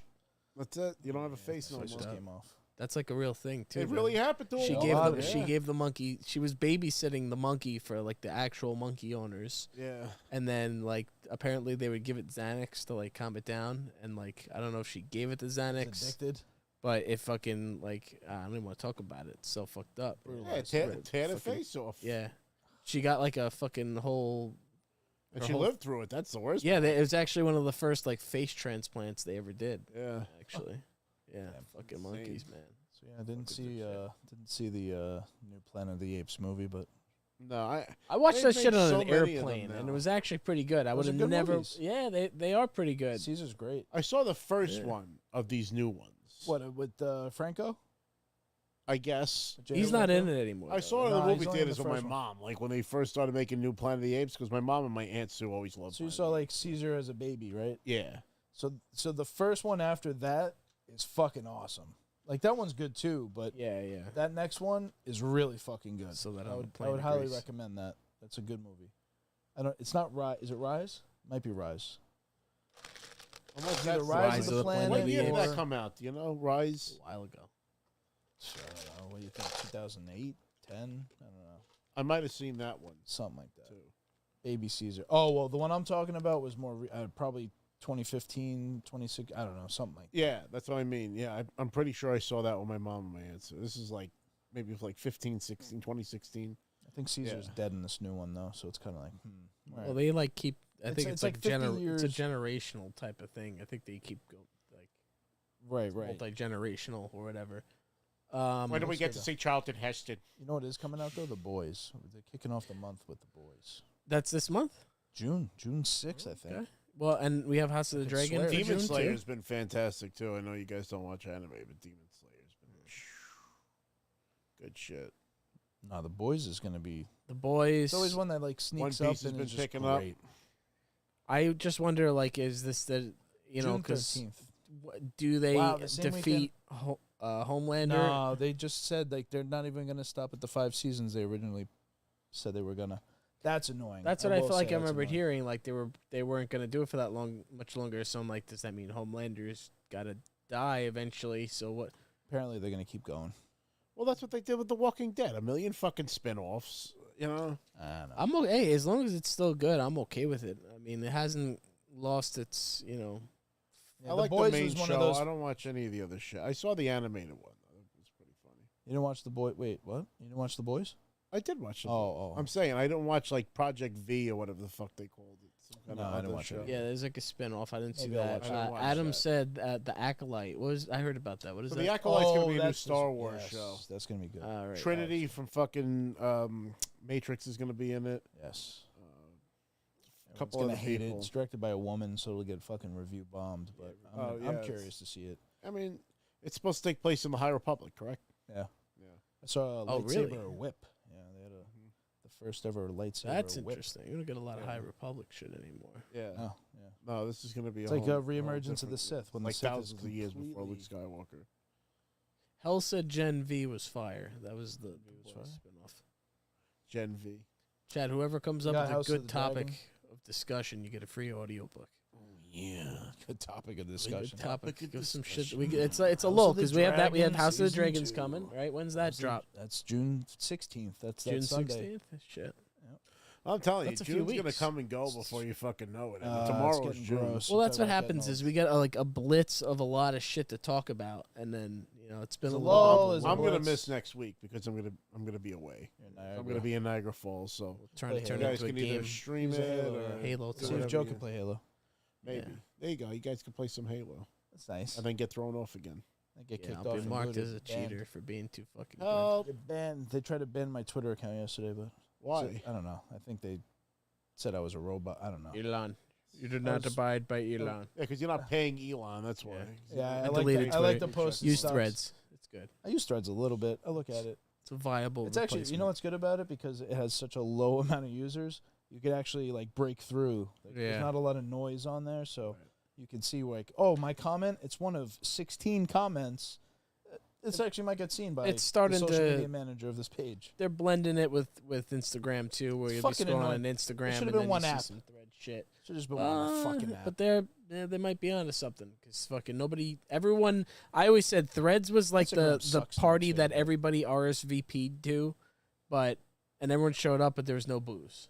That's it. You don't have a face no Switch more. this game off. That's like a real thing too. It man. really happened to She him. gave lot the of she it. gave the monkey. She was babysitting the monkey for like the actual monkey owners, Yeah. and then like apparently they would give it Xanax to like calm it down, and like I don't know if she gave it the It's Xanax, addicted. but it fucking like I don't even want to talk about it. It's so fucked up. Yeah, tear the face off. Yeah, she got like a fucking whole. And her she whole- lived through it. That's the worst. Yeah, it was actually one of the first like face transplants they ever did. Yeah. Actually, yeah, fucking insane. monkeys, man. So yeah, I didn't see the new Planet of the Apes movie, but No, I watched They've that shit made on so an many of them airplane, and it now. was actually pretty good. I would Those are have good never. movies. Yeah, they are pretty good. Caesar's great. I saw the first Yeah. one of these new ones. What with Franco? I guess. He's not in it anymore. I though, saw it in No, the he's movie only in theaters the with my first one. mom, like when they first started making new Planet of the Apes, because my mom and my aunt Sue always loved. So you Planet saw of the like Caesar as a baby, right? Apes. Yeah. So the first one after that is fucking awesome. Like that one's good too, but Yeah, yeah. that next one is really fucking good. So that I on would, Planet highly Grease. recommend that. That's a good movie. I don't. It's not Rise. Is it Rise? Might be Rise. Almost Either that's Rise of the Planet What Planet year did or that come out? Do you know? Rise. A while ago. I don't know. What do you think? 2008, 10? I don't know. I might have seen that one Something like that. too. Baby Caesar. Oh well, the one I'm talking about was more probably 2015, 26. I don't know, something like that. Yeah, that's what I mean. Yeah, I'm pretty sure I saw that with my mom and my aunt. So this is like maybe it was like 2016. I think Caesar's Yeah. dead in this new one though, so it's kind of like. All right. Well, they like keep. I It's- think it's it's, like like 50 it's a years. generational type of thing. I think they keep like right. multi-generational or whatever. When do we looks get like to a- see Charlton Heston? You know what is coming out though? The Boys. They're kicking off the month with the Boys. That's this month. June 6th, I think. Okay. Well, and we have House of the could Dragon. swear for it. Demon June, too. Slayer's been fantastic too. I know you guys don't watch anime, but Demon Slayer's been good shit. No, the Boys is gonna be. The Boys. It's always one that like One sneaks Piece up has and been is just picking up. great. I just wonder, like, is this the June because 13th. do they Wow, the same defeat Homelander? No, they just said like they're not even gonna stop at the 5 seasons they originally said they were gonna. That's annoying. That's what I will feel like say I that's remember annoying. hearing. Like they weren't gonna do it for that much longer. So I'm like, does that mean Homelander's gotta die eventually? So what? Apparently, they're gonna keep going. Well, that's what they did with The Walking Dead. A million fucking spin-offs, you know? I don't know. I'm okay as long as it's still good. I'm okay with it. I mean, it hasn't lost its Yeah, I The like Boys the main was one show. of those. I don't watch any of the other shit. I saw the animated one. It was pretty funny. You didn't watch the boy. Wait, what? You didn't watch the Boys? I did watch it. Oh. I'm saying I didn't watch like Project V or whatever the fuck they called it. Some kind No, of I didn't other watch it. show. yeah. There's like a spin-off. I didn't see Maybe I'll that. watch it. I didn't watch Adam that. said the Acolyte. I heard about that. What is So that? the Acolyte's gonna be a new that's Star Wars yes, show. That's gonna be good. All right. Trinity from fucking Matrix is gonna be in it. Yes. A couple gonna other hate people. it. It's directed by a woman, so it'll get fucking review bombed. But Oh, yeah, I'm it's- curious to see it. I mean, it's supposed to take place in the High Republic, correct? Yeah. Yeah. I saw a Oh, lightsaber really? whip. Yeah, they had the first ever lightsaber That's whip. interesting. You don't get a lot of High Republic shit anymore. Yeah. Oh, yeah. No, this is gonna be It's a like whole, a reemergence of the different- Sith when like the Sith is thousands of years before Luke completely- Skywalker. Hell said Gen V was fire. That was the was Boys fire? spin-off. Gen V. Chad, whoever comes You up got with a House of good the topic Dragon? of discussion, you get a free audiobook. Yeah. Good topic of Good discussion. topic. of Give some shit. discussion. It's a House lull of the because we have that. We have Dragon House of the Season Dragons 2. coming, right? When's that drop? That's June 16th. That's June that Sunday. 16th. Shit. I'm telling you, That's a few June's gonna weeks. come and go before you fucking know it. And It's tomorrow's getting June. gross. Well, that's Talking what about happens getting is old. we get like a blitz of a lot of shit to talk about, and then it's been It's a a little. lull, it's a I'm gonna blitz. miss next week because I'm gonna be away. I'm gonna be in Niagara Falls, so Trying to Play turn you it guys into a can either game. stream Use a it Halo, or Halo See if whatever Joe you- can play Halo. Maybe. Yeah. There you go. You guys can play some Halo That's nice. and then get thrown off again. I get Yeah, kicked I'll off. be and marked booted, as a banned. cheater for being too fucking good. Help! Get banned. They tried to ban my Twitter account yesterday, but Why? I don't know. I think they said I was a robot. I don't know. Elon, you do I not was- abide by Elon. Yeah, because you're not paying Elon. That's why. Yeah, I I like deleted I like Twitter. to post. Use stuff. Threads. It's good. I use Threads a little bit. I look at it. It's a viable. It's actually, you know what's good about it, because it has such a low amount of users. You could actually like break through. Like, Yeah. There's not a lot of noise on there, so you can see like, oh, my comment. It's one of 16 comments. This actually might get seen by It's starting the social to- media manager of this page. They're blending it with Instagram too, where It's you'll be fucking scrolling on annoying. Instagram should've and been then one you app. see some Thread shit. Should just been one fucking app. But they might be onto something because fucking nobody, everyone. I always said Threads was like Instagram the sucks now, party too. that everybody RSVP'd to, and everyone showed up, but there was no booze,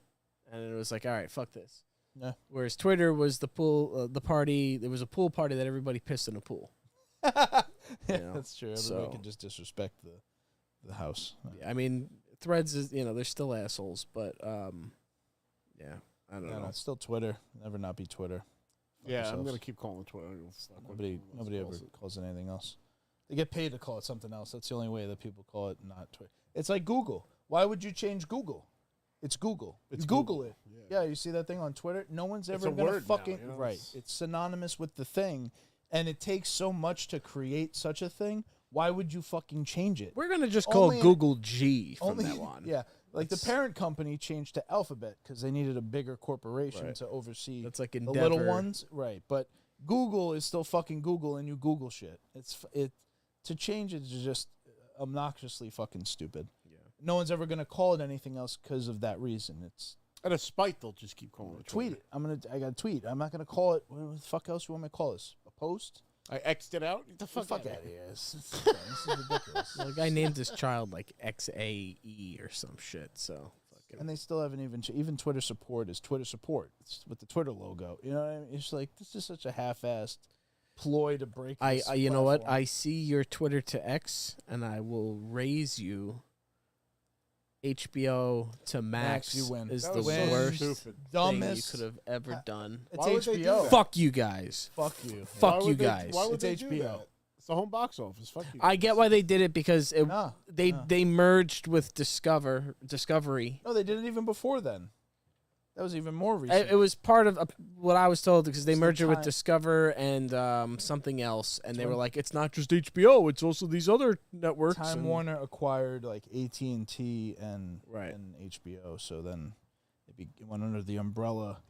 and it was like, all right, fuck this. Yeah. Whereas Twitter was the pool, the party. There was a pool party that everybody pissed in a pool. Yeah, know, that's true. Everybody so- can just disrespect the house. Yeah, I mean, Threads is they're still assholes, but yeah, I don't No, know. it's still Twitter. Never not be Twitter. Fuck Yeah, I'm yourselves. gonna keep calling Twitter. I don't fuck what Nobody everyone else ever calls it. calls it anything else. They get paid to call it something else. That's the only way that people call it not Twitter. It's like Google. Why would you change Google? It's Google. It's you Google Google. it. Yeah, you see that thing on Twitter? No one's It's ever a gonna word now, fucking you know, right. it's- It's synonymous with the thing, and it takes so much to create such a thing. Why would you fucking change it? We're gonna just call Only- Google G from Only now on. yeah. Like the That's- parent company changed to Alphabet because they needed a bigger corporation Right. to oversee That's like the Endeavor. little ones, right? But Google is still fucking Google, and you Google shit. It to change it is just obnoxiously fucking stupid. Yeah. No one's ever gonna call it anything else because of that reason. It's Out of spite, they'll just keep calling it. tweet Twitter. it. I got to tweet. I'm not gonna call it. What the fuck else you want me to call this? A post? I X'd it out. Get the fuck, Fuck out out of of here. here. This is ridiculous. The guy named his child like XAE or some shit. So fucking. And they still haven't even Twitter support is Twitter support. It's with the Twitter logo. You know what I mean? It's like this is such a half-assed ploy to break. This you know what? platform. I see your Twitter to X, and I will raise you. HBO to Max, you win. is That the was win. worst stupid. thing you dumbest. could have ever done. It's Why would they do HBO. that? Fuck you guys. Fuck you. Fuck Why you would they- guys. Why would It's they do HBO. that? It's the home box office. Fuck you. I get why they did it because Nah, they nah. they merged with Discovery. No, they did it even before then. That was even more recent. It was part of what I was told because they It's the merged it with time- Discover and something else, and they were like, it's not just HBO, it's also these other networks. Time and- Warner acquired like AT&T and Right. and HBO, so then it went under the umbrella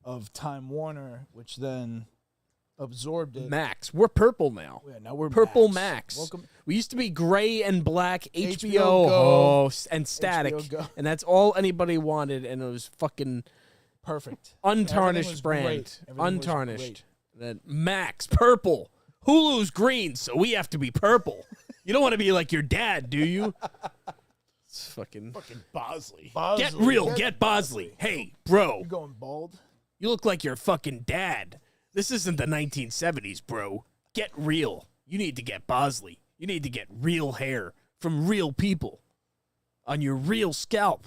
of Time Warner, which then absorbed it. Max. We're purple now. Yeah, now we're Purple Max. Welcome, We used to be gray and black, HBO, Go. and static, HBO Go. and that's all anybody wanted, and it was fucking Perfect. untarnished Everything was brand, great. Everything was untarnished. great. Then Max purple, Hulu's green, so we have to be purple. You don't want to be like your dad, do you? It's fucking fucking Bosley. get real, get Bosley. Hey, bro, You going bald? you look like your fucking dad. This isn't the 1970s, bro. Get real. You need to get Bosley. You need to get real hair from real people on your real scalp.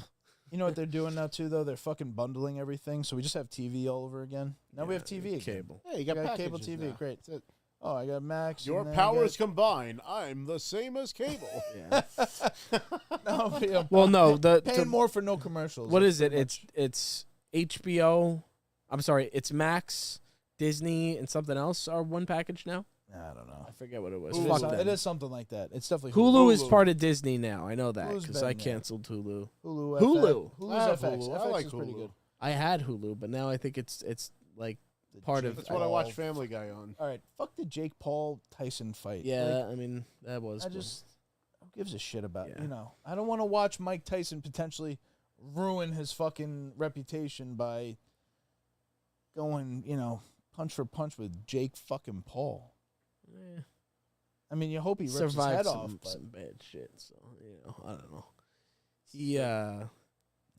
You know what they're doing now too, though? They're fucking bundling everything, so we just have TV all over again. Now we have TV again. Cable. Hey, you I got, got cable packages TV. now. Great. That's it. Oh, I got Max. Your and then I powers combined. I'm the same as cable. Yeah. got- No, yeah, Well, no, paying more for no commercials. what That's is it? pretty much- It's HBO. I'm sorry, it's Max, Disney, and something else are one package now. I don't know. I forget what it was. It Fuck is, them. it is something like that. It's definitely Hulu is Hulu. part of Disney now. I know that Hulu's because I been there. canceled Hulu. Hulu. Hulu. Hulu's I have FX. Hulu. I FX like is pretty Hulu. good. I had Hulu, but now I think it's like The part Jake of- That's what I watch Paul- Family Guy on. All right, fuck the Jake Paul Tyson fight. yeah. Like, I mean that was. I just who gives a shit about Yeah. you know. I don't want to watch Mike Tyson potentially ruin his fucking reputation by going punch for punch with Jake fucking Paul. eh, I mean, you hope he rips his survived head off. But some bad shit. So I don't know. He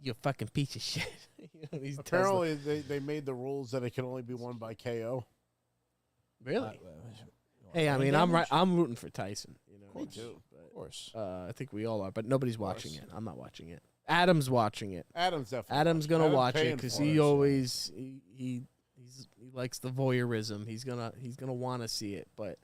you fucking piece of shit. You know, he tells them- Apparently, they made the rules that it can only be won by KO. really. Hey, I mean, I'm rooting for Tyson. You know, Me too. Of course. I think we all are, but nobody's watching it. I'm not watching it. Adam's watching it. Adam's definitely. Adam's gonna Adam's watch it paying because for he it, so- always he likes the voyeurism. He's gonna want to see it, but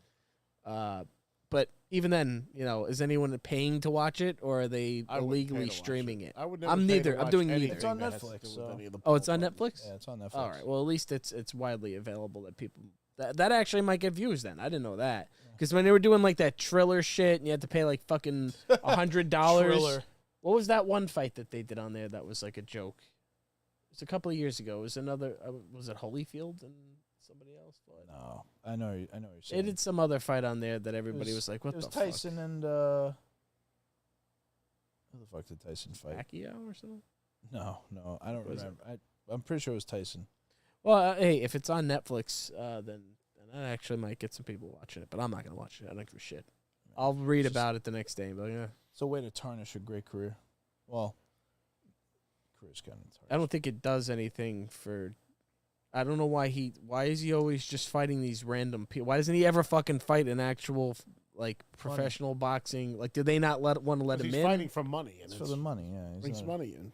even then, you know, is anyone paying to watch it or are they I wouldn't pay illegally to watch streaming it? I would never I'm pay to neither. I'm watch doing anything neither. It's on that has to Netflix, do with so- any of the Oh, it's on Paul parties. Netflix. Yeah, it's on Netflix. All right. Well, at least it's widely available that people that actually might get views. Then I didn't know that because when they were doing like that Triller shit and you had to pay like fucking $100. Triller. What was that one fight that they did on there that was like a joke? It was a couple of years ago. It was another. Was it Holyfield and somebody else? Fought? No, I know what you're They saying. did some other fight on there that everybody was like, "What It was the Tyson and who the fuck did Tyson fuck?" fight? Pacquiao or something. No, I don't Was it? remember. I'm pretty sure it was Tyson. Well, hey, if it's on Netflix, then I actually might get some people watching it, but I'm not gonna watch it. I don't give a shit. I'll read It's just- about it the next day. But yeah, It's a way to tarnish a great career. Well, career's kind of tarnished. I don't think it does anything for. I don't know why is he always just fighting these random people? Why doesn't he ever fucking fight an actual like professional boxing? Like, did they not want to let 'Cause him he's in? fighting for money, and It's for the money, yeah. he's brings not- money in.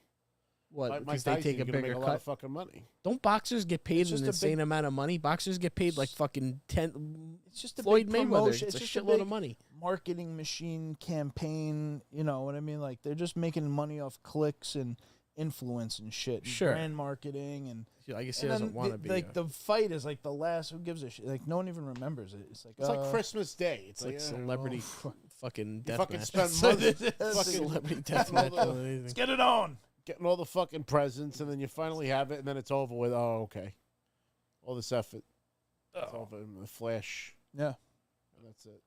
What? Like Mike Because they Tyson's take a gonna bigger make a lot cut. of fucking money. Don't boxers get paid It's just an a insane big- amount of money? Boxers get paid like fucking 10. It's just a Floyd big Mayweather. promotion. It's a just shitload big of money. marketing machine campaign. You know what I mean? Like they're just making money off clicks and influence and shit. And Sure. brand marketing and. I guess he and doesn't then want to be. like the fight is like the last. Who gives a shit? Like no one even remembers it. It's like It's like Christmas Day. it's like celebrity fucking You death fucking match. spend It's money fucking- Celebrity death all match. the- or anything. Let's get it on. getting all the fucking presents, and then you finally have it, and then it's over with. Oh, okay. All this effort. It's over in the flash. Yeah. And that's it.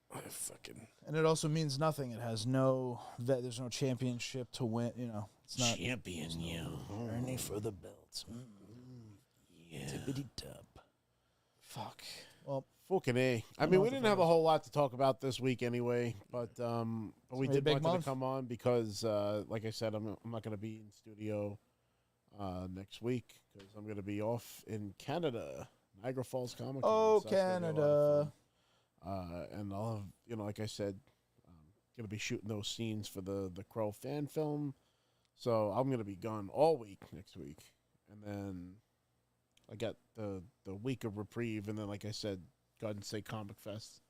Fucking And it also means nothing. It has no there's no championship to win. You know, it's not champion, you. Ernie for the belts. Yeah. Tippity top. Fuck. Well, Fucking A. I know mean, what we the didn't fuck have a is. whole lot to talk about this week anyway, but we gonna be a did big want to month. come on because, like I said, I'm not going to be in studio next week because I'm going to be off in Canada, Niagara Falls Comic Con. oh so that's gonna be a lot of Canada. fun. And I'll have, like I said, going to be shooting those scenes for the Crow fan film. So I'm going to be gone all week next week. And then I got the week of reprieve. And then, like I said, Garden State Comic Fest.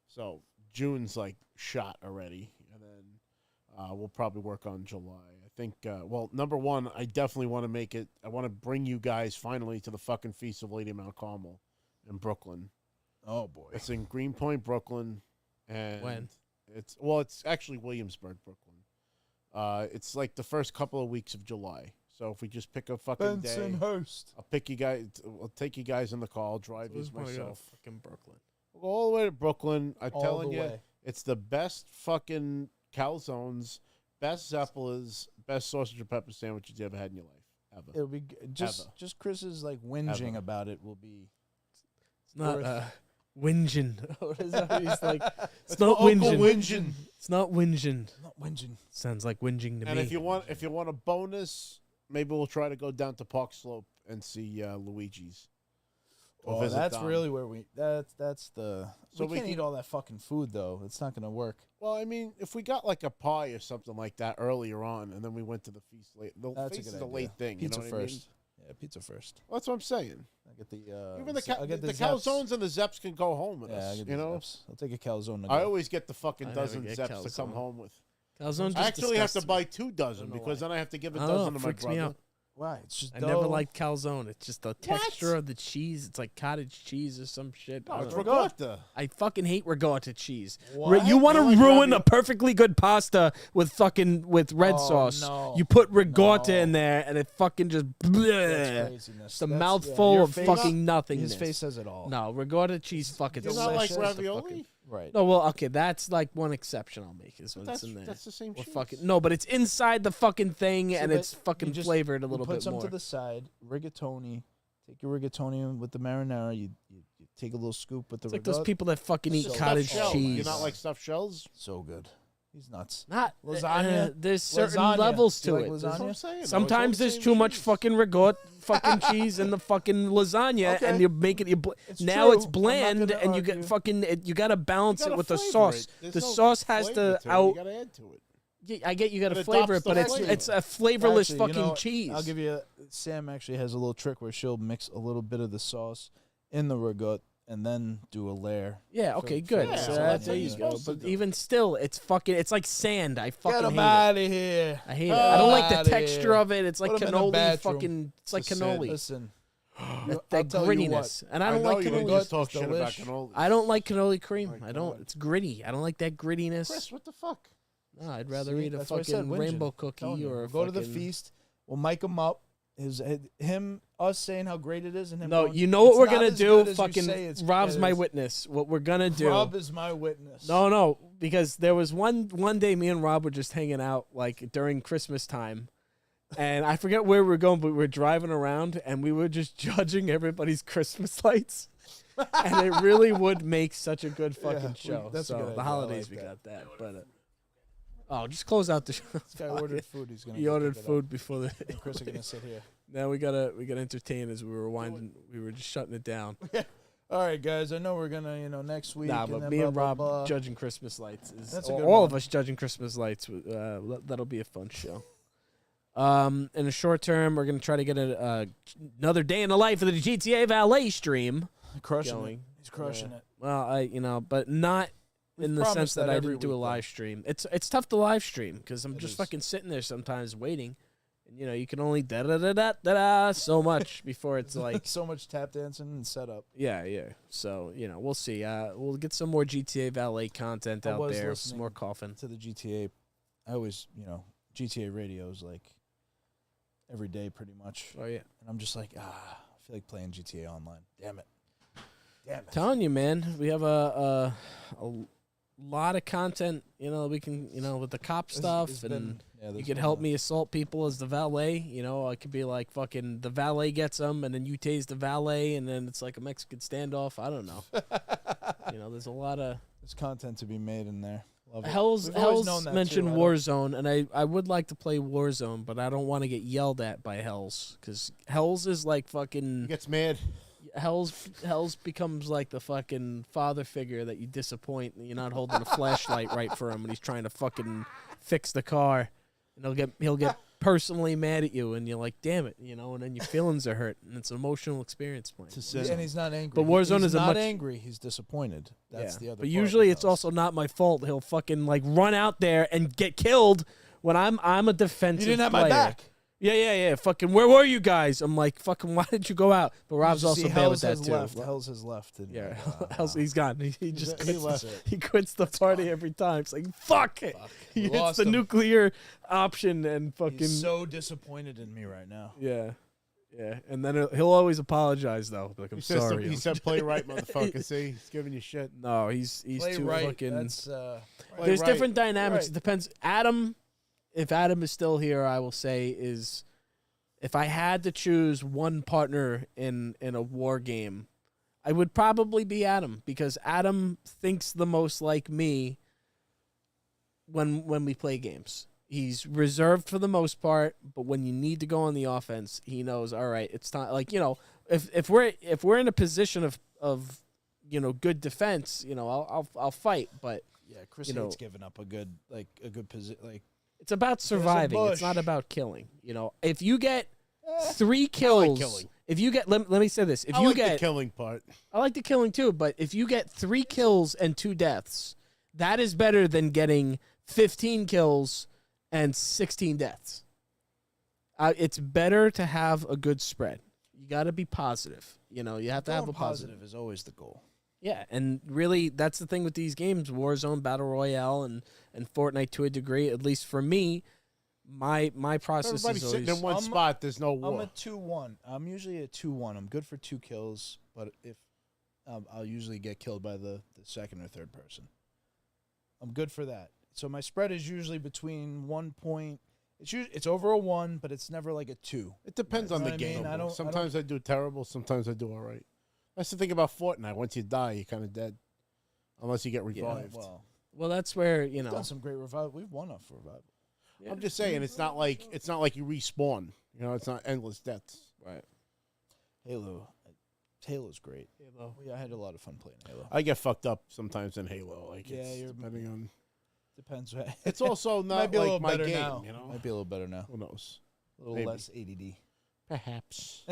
So June's like shot already. And then we'll probably work on July. I think, well, number one, I definitely want to make it. I want to bring you guys finally to the fucking Feast of Lady Mount Carmel in Brooklyn. Oh boy. It's in Greenpoint, Brooklyn, and When? It's actually Williamsburg, Brooklyn. It's like the first couple of weeks of July. So if we just pick a fucking day, Bensonhurst. I'll pick you guys. I'll take you guys in the car. I'll drive you myself. Fucking Brooklyn. We'll go all the way to Brooklyn. I'm All telling the you, way. it's the best fucking calzones, best Zeppelas, best sausage and pepper sandwiches you ever had in your life, ever. It'll be just Ever. just Chris's like whinging Ever. about it will be. It's not Worth- whinging. What is that? He's like, it's my not Uncle whinging. Whinging. It's not whinging. Not whinging. Sounds like whinging to And me. if you want a bonus, maybe we'll try to go down to Park Slope and see Luigi's. Or Oh, visit that's Dom. really where that's the. So we we can't can- eat all that fucking food though. It's not gonna work. Well, I mean, if we got like a pie or something like that earlier on, and then we went to the feast late. The That's feast a good is a idea. late thing. Pizza you know what first. Yeah, pizza first. I mean? That's what I'm saying. I get the Even the I'll get the Zeps. calzones and the Zeps can go home with Yeah, I us. get You the know, Zeps. I'll take a calzone. To I go. always get the fucking I never dozen get Zeps to come calzone. home with. Calzone's I just actually have to disgusting. buy 2 dozen know because why. then I have to give a I don't know, dozen it to my freaks me brother. out. Why? It's just I dough. never liked calzone. It's just the texture of the cheese. It's like cottage cheese or some shit. No, I it's don't- ricotta. I fucking hate ricotta cheese. What? You want to You don't like ruin a ravioli? perfectly good pasta with red Oh, sauce. no. You put ricotta No. in there and it fucking just That's bleh. craziness. It's a That's- mouthful your of face- fucking nothingness. His face says it all. No, ricotta cheese fucking You not like Delicious. ravioli? Right. No, well, okay, that's like one exception I'll make is when That's it's in there. that's the same Or cheese. fucking no, but it's inside the fucking thing See, and but it's fucking you just- flavored a You little put bit some more. to the side. Rigatoni. Take your rigatoni with the marinara. You take a little scoop with the It's like rigatoni. those people that fucking eat So cottage Stuffed shell. cheese. You not like stuffed shells? So good. He's nuts. Not Lasagna? there's certain Lasagna. levels Do you to like it. lasagna? That's what I'm saying. Sometimes there's too much fucking rigot, fucking cheese in the fucking lasagna, Okay. and you make it. It's Now true. it's I'm not bland, gonna and you argue. get fucking. You got to balance it with the flavor sauce. There's The no sauce has flavor to it. out. You gotta add to it. Yeah, I get you got to It flavor adopts it, but the it's flavor. it's a flavorless Actually, you fucking know, cheese. I'll give you. Sam actually has a little trick where she'll mix a little bit of the sauce in the rigot and then do a layer. Yeah, okay, good. Yeah, so so that's that's how there you're you go. supposed to But do even still, it's fucking. It's like sand. I fucking Get him hate it. out of here. I hate it. I don't like the outta texture here. of it. It's like Put 'em in the cannoli. bathroom. Fucking. It's like It's a sad- cannoli. Listen, That tell you what. grittiness, and I don't like you cannoli. just talk It's shit about delish. cannoli. I don't like cannoli cream. My I don't. God. It's gritty. I don't like that grittiness. Chris, what the fuck? No, I'd rather See, eat a that's why I said fucking whinging. rainbow Telling cookie you. or a Go to the fucking- feast. We'll mic him up. Us saying how great it is, and him. No, going, you know what "It's we're not gonna as do? good as you Fucking say it's- Rob's it my is." witness. What we're gonna do? Rob is my witness. No, because there was one day me and Rob were just hanging out like during Christmas time, and I forget where we were going, but we were driving around and we were just judging everybody's Christmas lights, and it really would make such a good fucking show. that's a so good the idea. I holidays like we that. got that, but oh, just close out the show. This guy ordered food. He's gonna. He go ordered pick it up. food before the. Me and Chris are gonna sit here. Now we gotta entertain as we were winding. We were just shutting it down. All right, guys. I know we're gonna, next week. Nah, and but then me blah, and blah, Rob blah. judging Christmas lights is That's a all, good all of one. us judging Christmas lights. That'll be a fun show. In the short term, we're gonna try to get another day in the life of the GTA Valet stream crushing going. it. He's crushing it. Well, but not in the sense promised that that I every didn't do a week, though. live stream. It's tough to live stream because I'm It just is. fucking sitting there sometimes waiting, and you can only da da da da da da so much before it's like. So much tap dancing and setup. Yeah. So, we'll see. We'll get some more GTA Valet content I out was there. Some more listening coughing. To the GTA, I always, GTA radios like every day pretty much. Oh, yeah. And I'm just like, I feel like playing GTA Online. Damn it. Telling you, man, we have a lot of content, we can, with the cop stuff. It's And been- yeah, you there's could been help a- me assault people as the valet. I could be like fucking the valet gets them, and then you tase the valet, and then it's like a Mexican standoff. I don't know. There's a lot of. There's content to be made in there. Love it. Hell's We've always known that, mentioned too. I don't- Warzone, and I would like to play Warzone, but I don't want to get yelled at by Hells, because Hells is like He fucking gets mad. Hells becomes like the fucking father figure that you disappoint. And you're not holding a flashlight right for him, and he's trying to fucking fix the car, and he'll get personally mad at you, and you're like, damn it, and then your feelings are hurt, and it's an emotional experience playing. And he's not angry. But Warzone he's is a not much- angry. He's disappointed. That's the other. But part usually with it's Hells. also not my fault. He'll fucking like run out there and get killed when I'm a defensive You didn't have player. my back. Yeah. Fucking, where were you guys? I'm like, fucking, why did you go out? But Rob's You also see, bad Hells with that has too. Left. Hells has left. And Yeah, like, he's gone. He just he quits, left. he quits the party every time. It's like, fuck it. He hits Lost the him. nuclear option and fucking. He's so disappointed in me right now. Yeah. And then he'll always apologize though. Like, I'm He says sorry. he said play right, motherfucker. See, he's giving you shit. No, he's Play too right. fucking. That's Play There's right. different dynamics. Right. It depends. If Adam is still here, I will say is, if I had to choose one partner in a war game, I would probably be Adam, because Adam thinks the most like me when we play games. He's reserved for the most part, but when you need to go on the offense, he knows, all right, it's time. Like, if we're in a position of good defense, I'll fight, but yeah. Chris you know- hates giving up a good position. Like it's about surviving. It's bush. not about killing. If you get 3 kills, killing. if you get let me say this, if I you like the get killing part. I like the killing too, but if you get 3 kills and 2 deaths, that is better than getting 15 kills and 16 deaths. It's better to have a good spread. You got to be positive. You have to have a going positive. positive is always the goal. Yeah, and really, that's the thing with these games, Warzone, Battle Royale, and Fortnite to a degree. At least for me, my process Everybody's is sitting always in one spot. There's no war. I'm a 2-1. I'm usually a 2-1. I'm good for 2 kills, but if I'll usually get killed by the second or third person. I'm good for that. So my spread is usually between 1 point. It's over a 1, but it's never like a 2. It depends You on know the what I mean? game. I don't- Sometimes I do terrible. Sometimes I do all right. That's the thing about Fortnite. Once you die, you're kind of dead, unless you get Yeah, revived. well, Well, that's where We've done some great revival. We've won off revival. Yeah. I'm just saying, it's not like you respawn. You know, it's not endless deaths. Right. Halo's great. Halo. I had a lot of fun playing Halo. I get fucked up sometimes in Halo. Like, Yeah, it's you're- depending on. Depends. It's also Might not be a little like my better game. now. You know, Might be a little better now. who knows? A little Maybe. less ADD. Perhaps.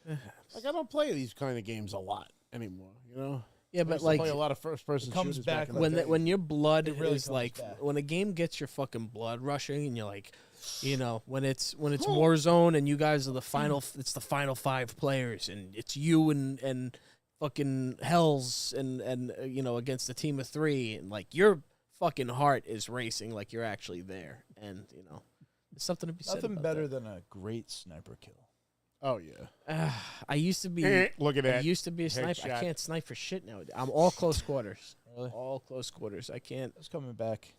Like I don't play these kind of games a lot anymore. You know. Yeah, I but used to like play a lot of first-person It comes shooters back in the like day. when your blood It really is comes like back. when a game gets your fucking blood rushing and you're like, you know, when it's Warzone and you guys are the final, it's the final 5 players and it's you and fucking Hells and you know, against a team of 3 and like your fucking heart is racing like you're actually there, and you know, there's something to be said Nothing about better that. than a great sniper kill. Oh yeah. I used to be Look at I that. used to be a sniper. I Headshot. can't snipe for shit now. I'm all close quarters. Really? All close quarters. I can't. It's coming back.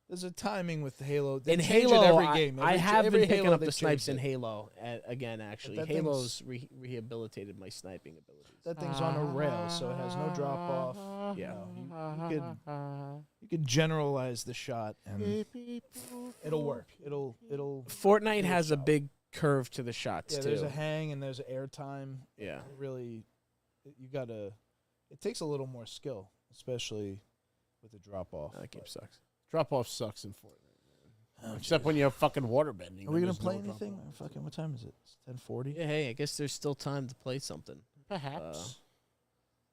There's a timing with Halo. They In change Halo, it every game. I Every- have every been picking Halo up they the snipes in change it. Halo again. Actually, that Halo's rehabilitated my sniping abilities. That thing's on a rail, so it has no drop off. Yeah. You could generalize the shot, and it'll work. It'll. Fortnite do has its a job. big curve to the shots Yeah, too. there's a hang and there's air time. Yeah. It really, you gotta. It takes a little more skill, especially with the drop off. That game sucks. Drop off sucks in Fortnite. Except when you have fucking water bending. Are we then gonna there's play no drop anything? off. Fucking what time is it? It's 10:40. Yeah. Hey, I guess there's still time to play something. Perhaps.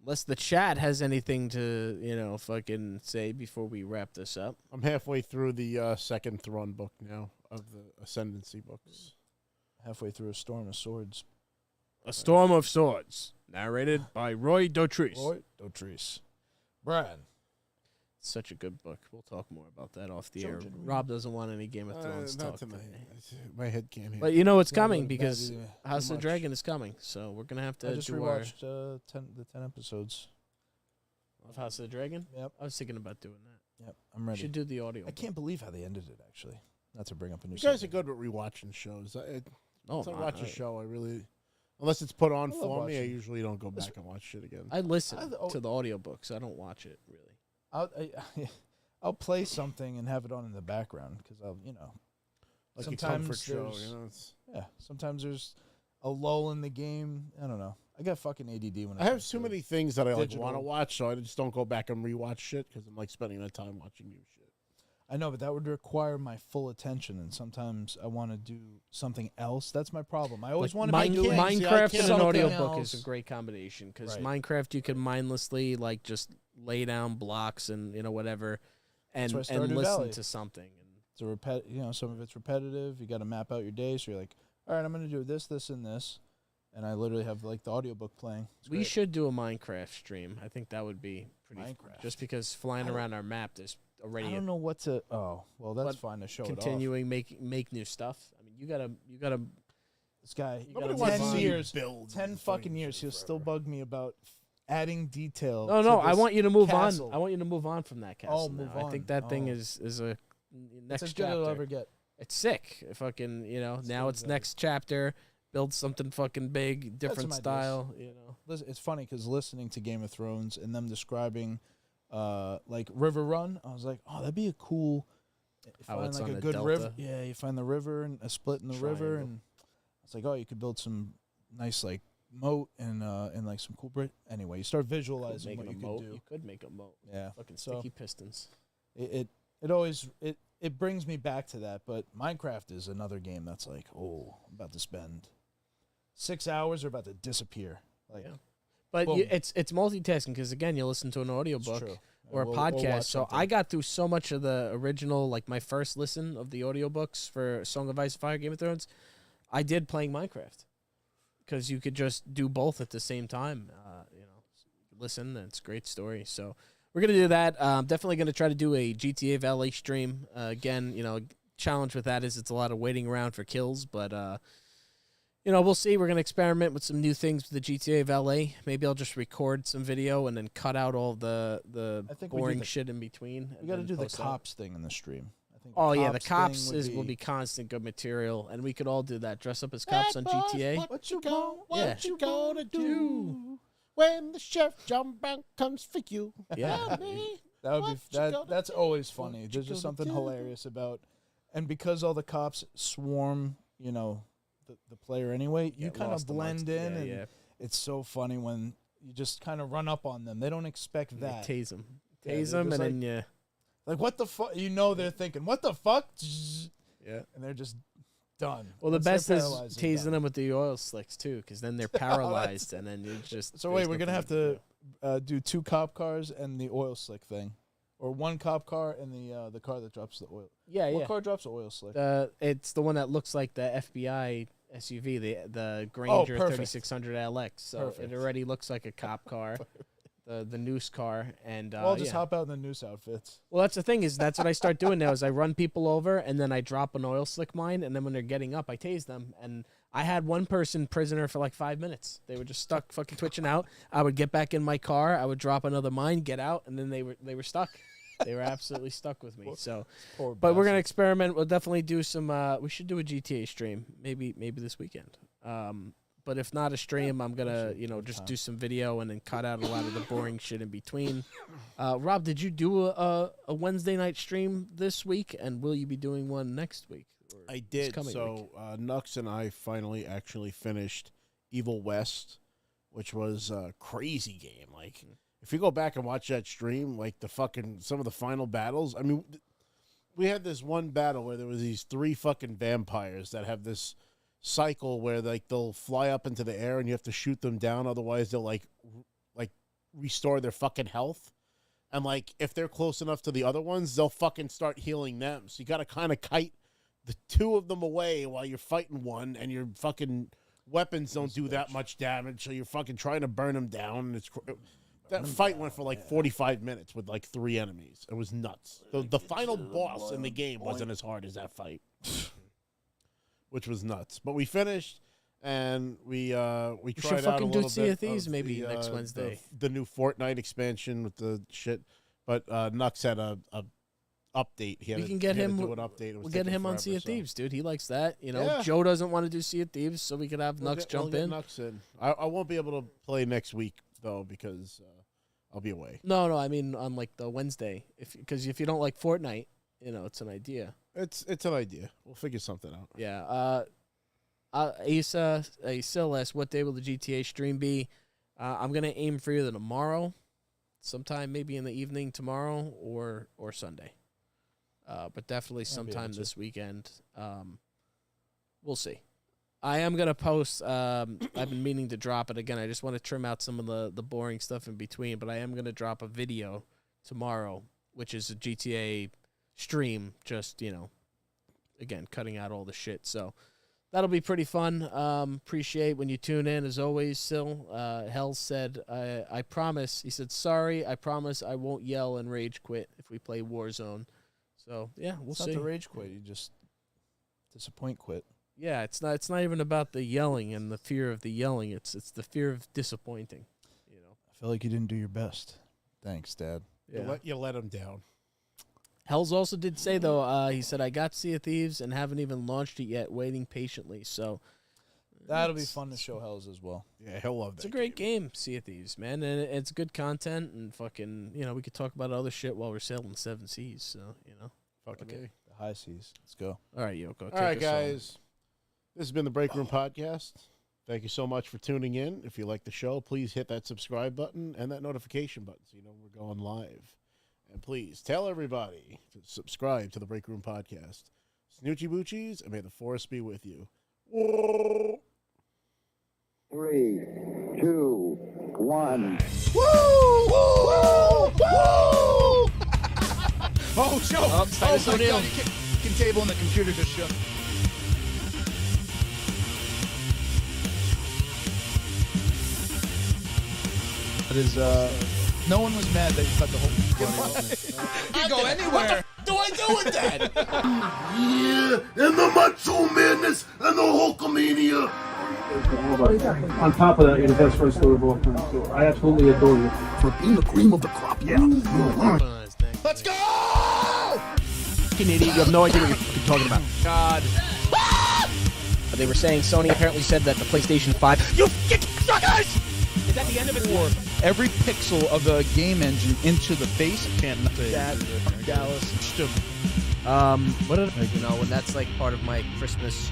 Unless the chat has anything to, you know, fucking say before we wrap this up. I'm halfway through the second Thrawn book now of the Ascendancy books. Halfway through A Storm of Swords. A Storm of Swords, narrated by Roy Dotrice. Roy Dotrice. Brian. Such a good book. We'll talk more about that off the Sure, air. did we- Rob doesn't want any Game of Thrones Not talk tonight. today. My head can't hear. But you know it's Yeah, coming but because bad, House too of much. Dragon is coming, so we're gonna have I to just do our rewatched the 10 episodes. of House of the Dragon. Yep. I was thinking about doing that. Yep. I'm We ready. should do the audio. I can't believe how they ended it. Actually, not to bring up a new. you guys are subject. good with rewatching shows. Oh, Once I my- watch a show, I really, unless it's put on I love for me, I watching. usually don't go back and watch shit again. I listen oh. to the audiobooks. I don't watch it really. I'll play something and have it on in the background because I'll, Like a sometimes comfort show, there's- you know. It's, yeah. Sometimes there's a lull in the game. I don't know. I got fucking ADD when it I have comes too to many things that I like digital. want to watch, so I just don't go back and rewatch shit because I'm like spending my time watching new shit. I know, but that would require my full attention, and sometimes I want to do something else. That's my problem. I always want to be doing See, I Minecraft and can't- an something audiobook else. is a great combination because Right. Minecraft you can mindlessly like just lay down blocks and whatever, and That's why Stardew listen Valley. to something. And It's some of it's repetitive. You got to map out your day. So you're like, all right, I'm going to do this, this, and this. And I literally have like the audiobook playing. It's we great. should do a Minecraft stream. I think that would be pretty. Minecraft. Just because flying I don't- around our map, there's I already don't know what to. Oh, well, that's But fine to show continuing make new stuff. I mean, you gotta it off. This guy, You Nobody gotta wants to move on. see you 10 years, build 10 and fucking fight years, shit he'll still forever. bug me about adding detail. No, to no. I this want you to move castle. on. I want you to move on from that castle. move now. I think on. that thing Oh. is a It's next as good as chapter. I'll ever get. It's sick. Fucking, now Still it's very- next chapter. Build something fucking big, different some style. Listen, it's funny because listening to Game of Thrones and them describing, like River Run, I was like, oh, that'd be a cool. How Find it's like on a a good delta. river. Yeah, you find the river and a split in the river, Triangle. and it's like, oh, you could build some nice like moat and like some cool brick. Anyway, you start visualizing what you could do. You could make a moat. Yeah, Fucking So- sticky pistons. it always it brings me back to that. But Minecraft is another game that's like, oh, I'm about to spend 6 hours, are about to disappear. Like, Yeah. But Boom. it's multitasking because again, you listen to an it's audiobook true. or a We'll podcast. watch So something. I got through so much of the original, like my first listen of the audiobooks for Song of Ice and Fire, Game of Thrones, I did playing Minecraft because you could just do both at the same time. Listen, and it's a great story. So we're gonna do that. Definitely gonna try to do a GTA Valet stream again. Challenge with that is it's a lot of waiting around for kills, but we'll see. We're gonna experiment with some new things with the GTA Valet. Maybe I'll just record some video and then cut out all the I think we do boring the- shit in between. we got to and do the post that. cops thing in the stream. I think Oh yeah, the thing cops would will be constant good material, and we could all do that. Dress up as cops on GTA. What you go? Yeah. What you gonna do when the chef John Brown comes for you? Yeah. Tell me. That would What? be You go to- that's always funny. What? There's You just go to something do? hilarious about, and because all the cops swarm, you know, the player anyway, you Get kind of lost amongst- blend in, yeah, and yeah. it's so funny when you just kind of run up on them. They don't expect Like, that. tase them. Yeah, Tase they're them, just and then, yeah. Like, what the fuck? You know, they're thinking, what the fuck? Yeah. And they're just done. Well, the Once they're best is paralyzed, they're tasing done. them with the oil slicks, too, because then they're paralyzed, and then you just... So there's wait, we're going to have nothing to do 2 cop cars and the oil slick thing. Or 1 cop car and the car that drops the oil. Yeah, What yeah. car drops the oil slick? It's the one that looks like the FBI SUV, the Granger perfect. 3600 LX. So Perfect. it already looks like a cop car, the noose car, and I'll just yeah. hop out in the noose outfits. Well, that's the thing is that's what I start doing now is I run people over and then I drop an oil slick mine, and then when they're getting up, I tase them. And I had one person prisoner for like 5 minutes. They were just stuck, fucking twitching out. I would get back in my car, I would drop another mine, get out, and then they were stuck. They were absolutely stuck with me. So, Poor but we're gonna bastards. experiment. We'll definitely do some. We should do a GTA stream, maybe this weekend. But if not a stream, I'm gonna just do some video and then cut out a lot of the boring shit in between. Rob, did you do a Wednesday night stream this week, and will you be doing one next week? Or I this did. coming So Nux and I finally actually finished Evil West, which was a crazy game. Like, if you go back and watch that stream, like some of the final battles. I mean, we had this one battle where there was these 3 fucking vampires that have this cycle where like they'll fly up into the air and you have to shoot them down, otherwise they'll like restore their fucking health. And like if they're close enough to the other ones, they'll fucking start healing them. So you got to kind of kite the 2 of them away while you're fighting one, and your fucking weapons don't do that much damage, so you're fucking trying to burn them down. And that fight went for like 45 minutes with like 3 enemies. It was nuts. The final boss in the game wasn't as hard as that fight, which was nuts. But we finished, and we tried should out a fucking do little Sea bit of Thieves of maybe the, next Wednesday. The new Fortnite expansion with the shit. But Nux had a update. We can get him. Do an update. It was We'll get taking him on forever, Sea of so. Thieves, dude. He likes that. Yeah. Joe doesn't want to do Sea of Thieves, so we could have We'll Nux get- we'll jump get in. Nux in. I won't be able to play next week though because I'll be away. No, I mean on like the Wednesday, because if you don't like Fortnite, it's an idea. It's an idea. We'll figure something out. Yeah. Asa still asked, what day will the GTA stream be? I'm gonna aim for either tomorrow, sometime maybe in the evening tomorrow, or Sunday. But definitely sometime this weekend. We'll see. I am gonna post. I've been meaning to drop it again. I just want to trim out some of the boring stuff in between. But I am gonna drop a video tomorrow, which is a GTA stream. Just again, cutting out all the shit. So that'll be pretty fun. Appreciate when you tune in as always. Sil Hell said, "I promise." He said, "Sorry, I promise I won't yell and rage quit if we play Warzone." So yeah, we'll It's see. not the rage quit. You just disappoint quit. Yeah, it's not even about the yelling and the fear of the yelling. It's the fear of disappointing. I feel like you didn't do your best. Thanks, Dad. Yeah. You let him down. Hells also did say though. He said, "I got Sea of Thieves and haven't even launched it yet, waiting patiently." So That'll be fun to show Hells as well. Yeah, he'll love that. it's a great game, Sea of Thieves, man, and it's good content and fucking. We could talk about other shit while we're sailing 7 seas. So Fucking Okay. A. The high seas. Let's go. All right, Yoko. All right, guys. This has been the Break Room Podcast. Thank you so much for tuning in. If you like the show, please hit that subscribe button and that notification button so you know we're going live. And please tell everybody to subscribe to the Break Room Podcast. Snoochie Boochies, and may the force be with you. 3, 2, 1. Oh, Joe! Oh, Titus my O'Neil. God, the kitchen table and the computer just shook. That is, no one was mad that you cut the whole. You go anywhere. Do I do with that? Yeah, and the Macho Madness and the Hulkamania. On top of that, you're the best wrestler of all time. So I absolutely adore you. For being the cream of the crop, yeah. Let's go! Fucking idiot! You have no idea what you're fucking talking about. God. They were saying Sony apparently said that the PlayStation 5. You fucking suckers! Is that the end of it? every pixel of a game engine into the face. Can't say That Dallas. Stum. What did when that's like part of my Christmas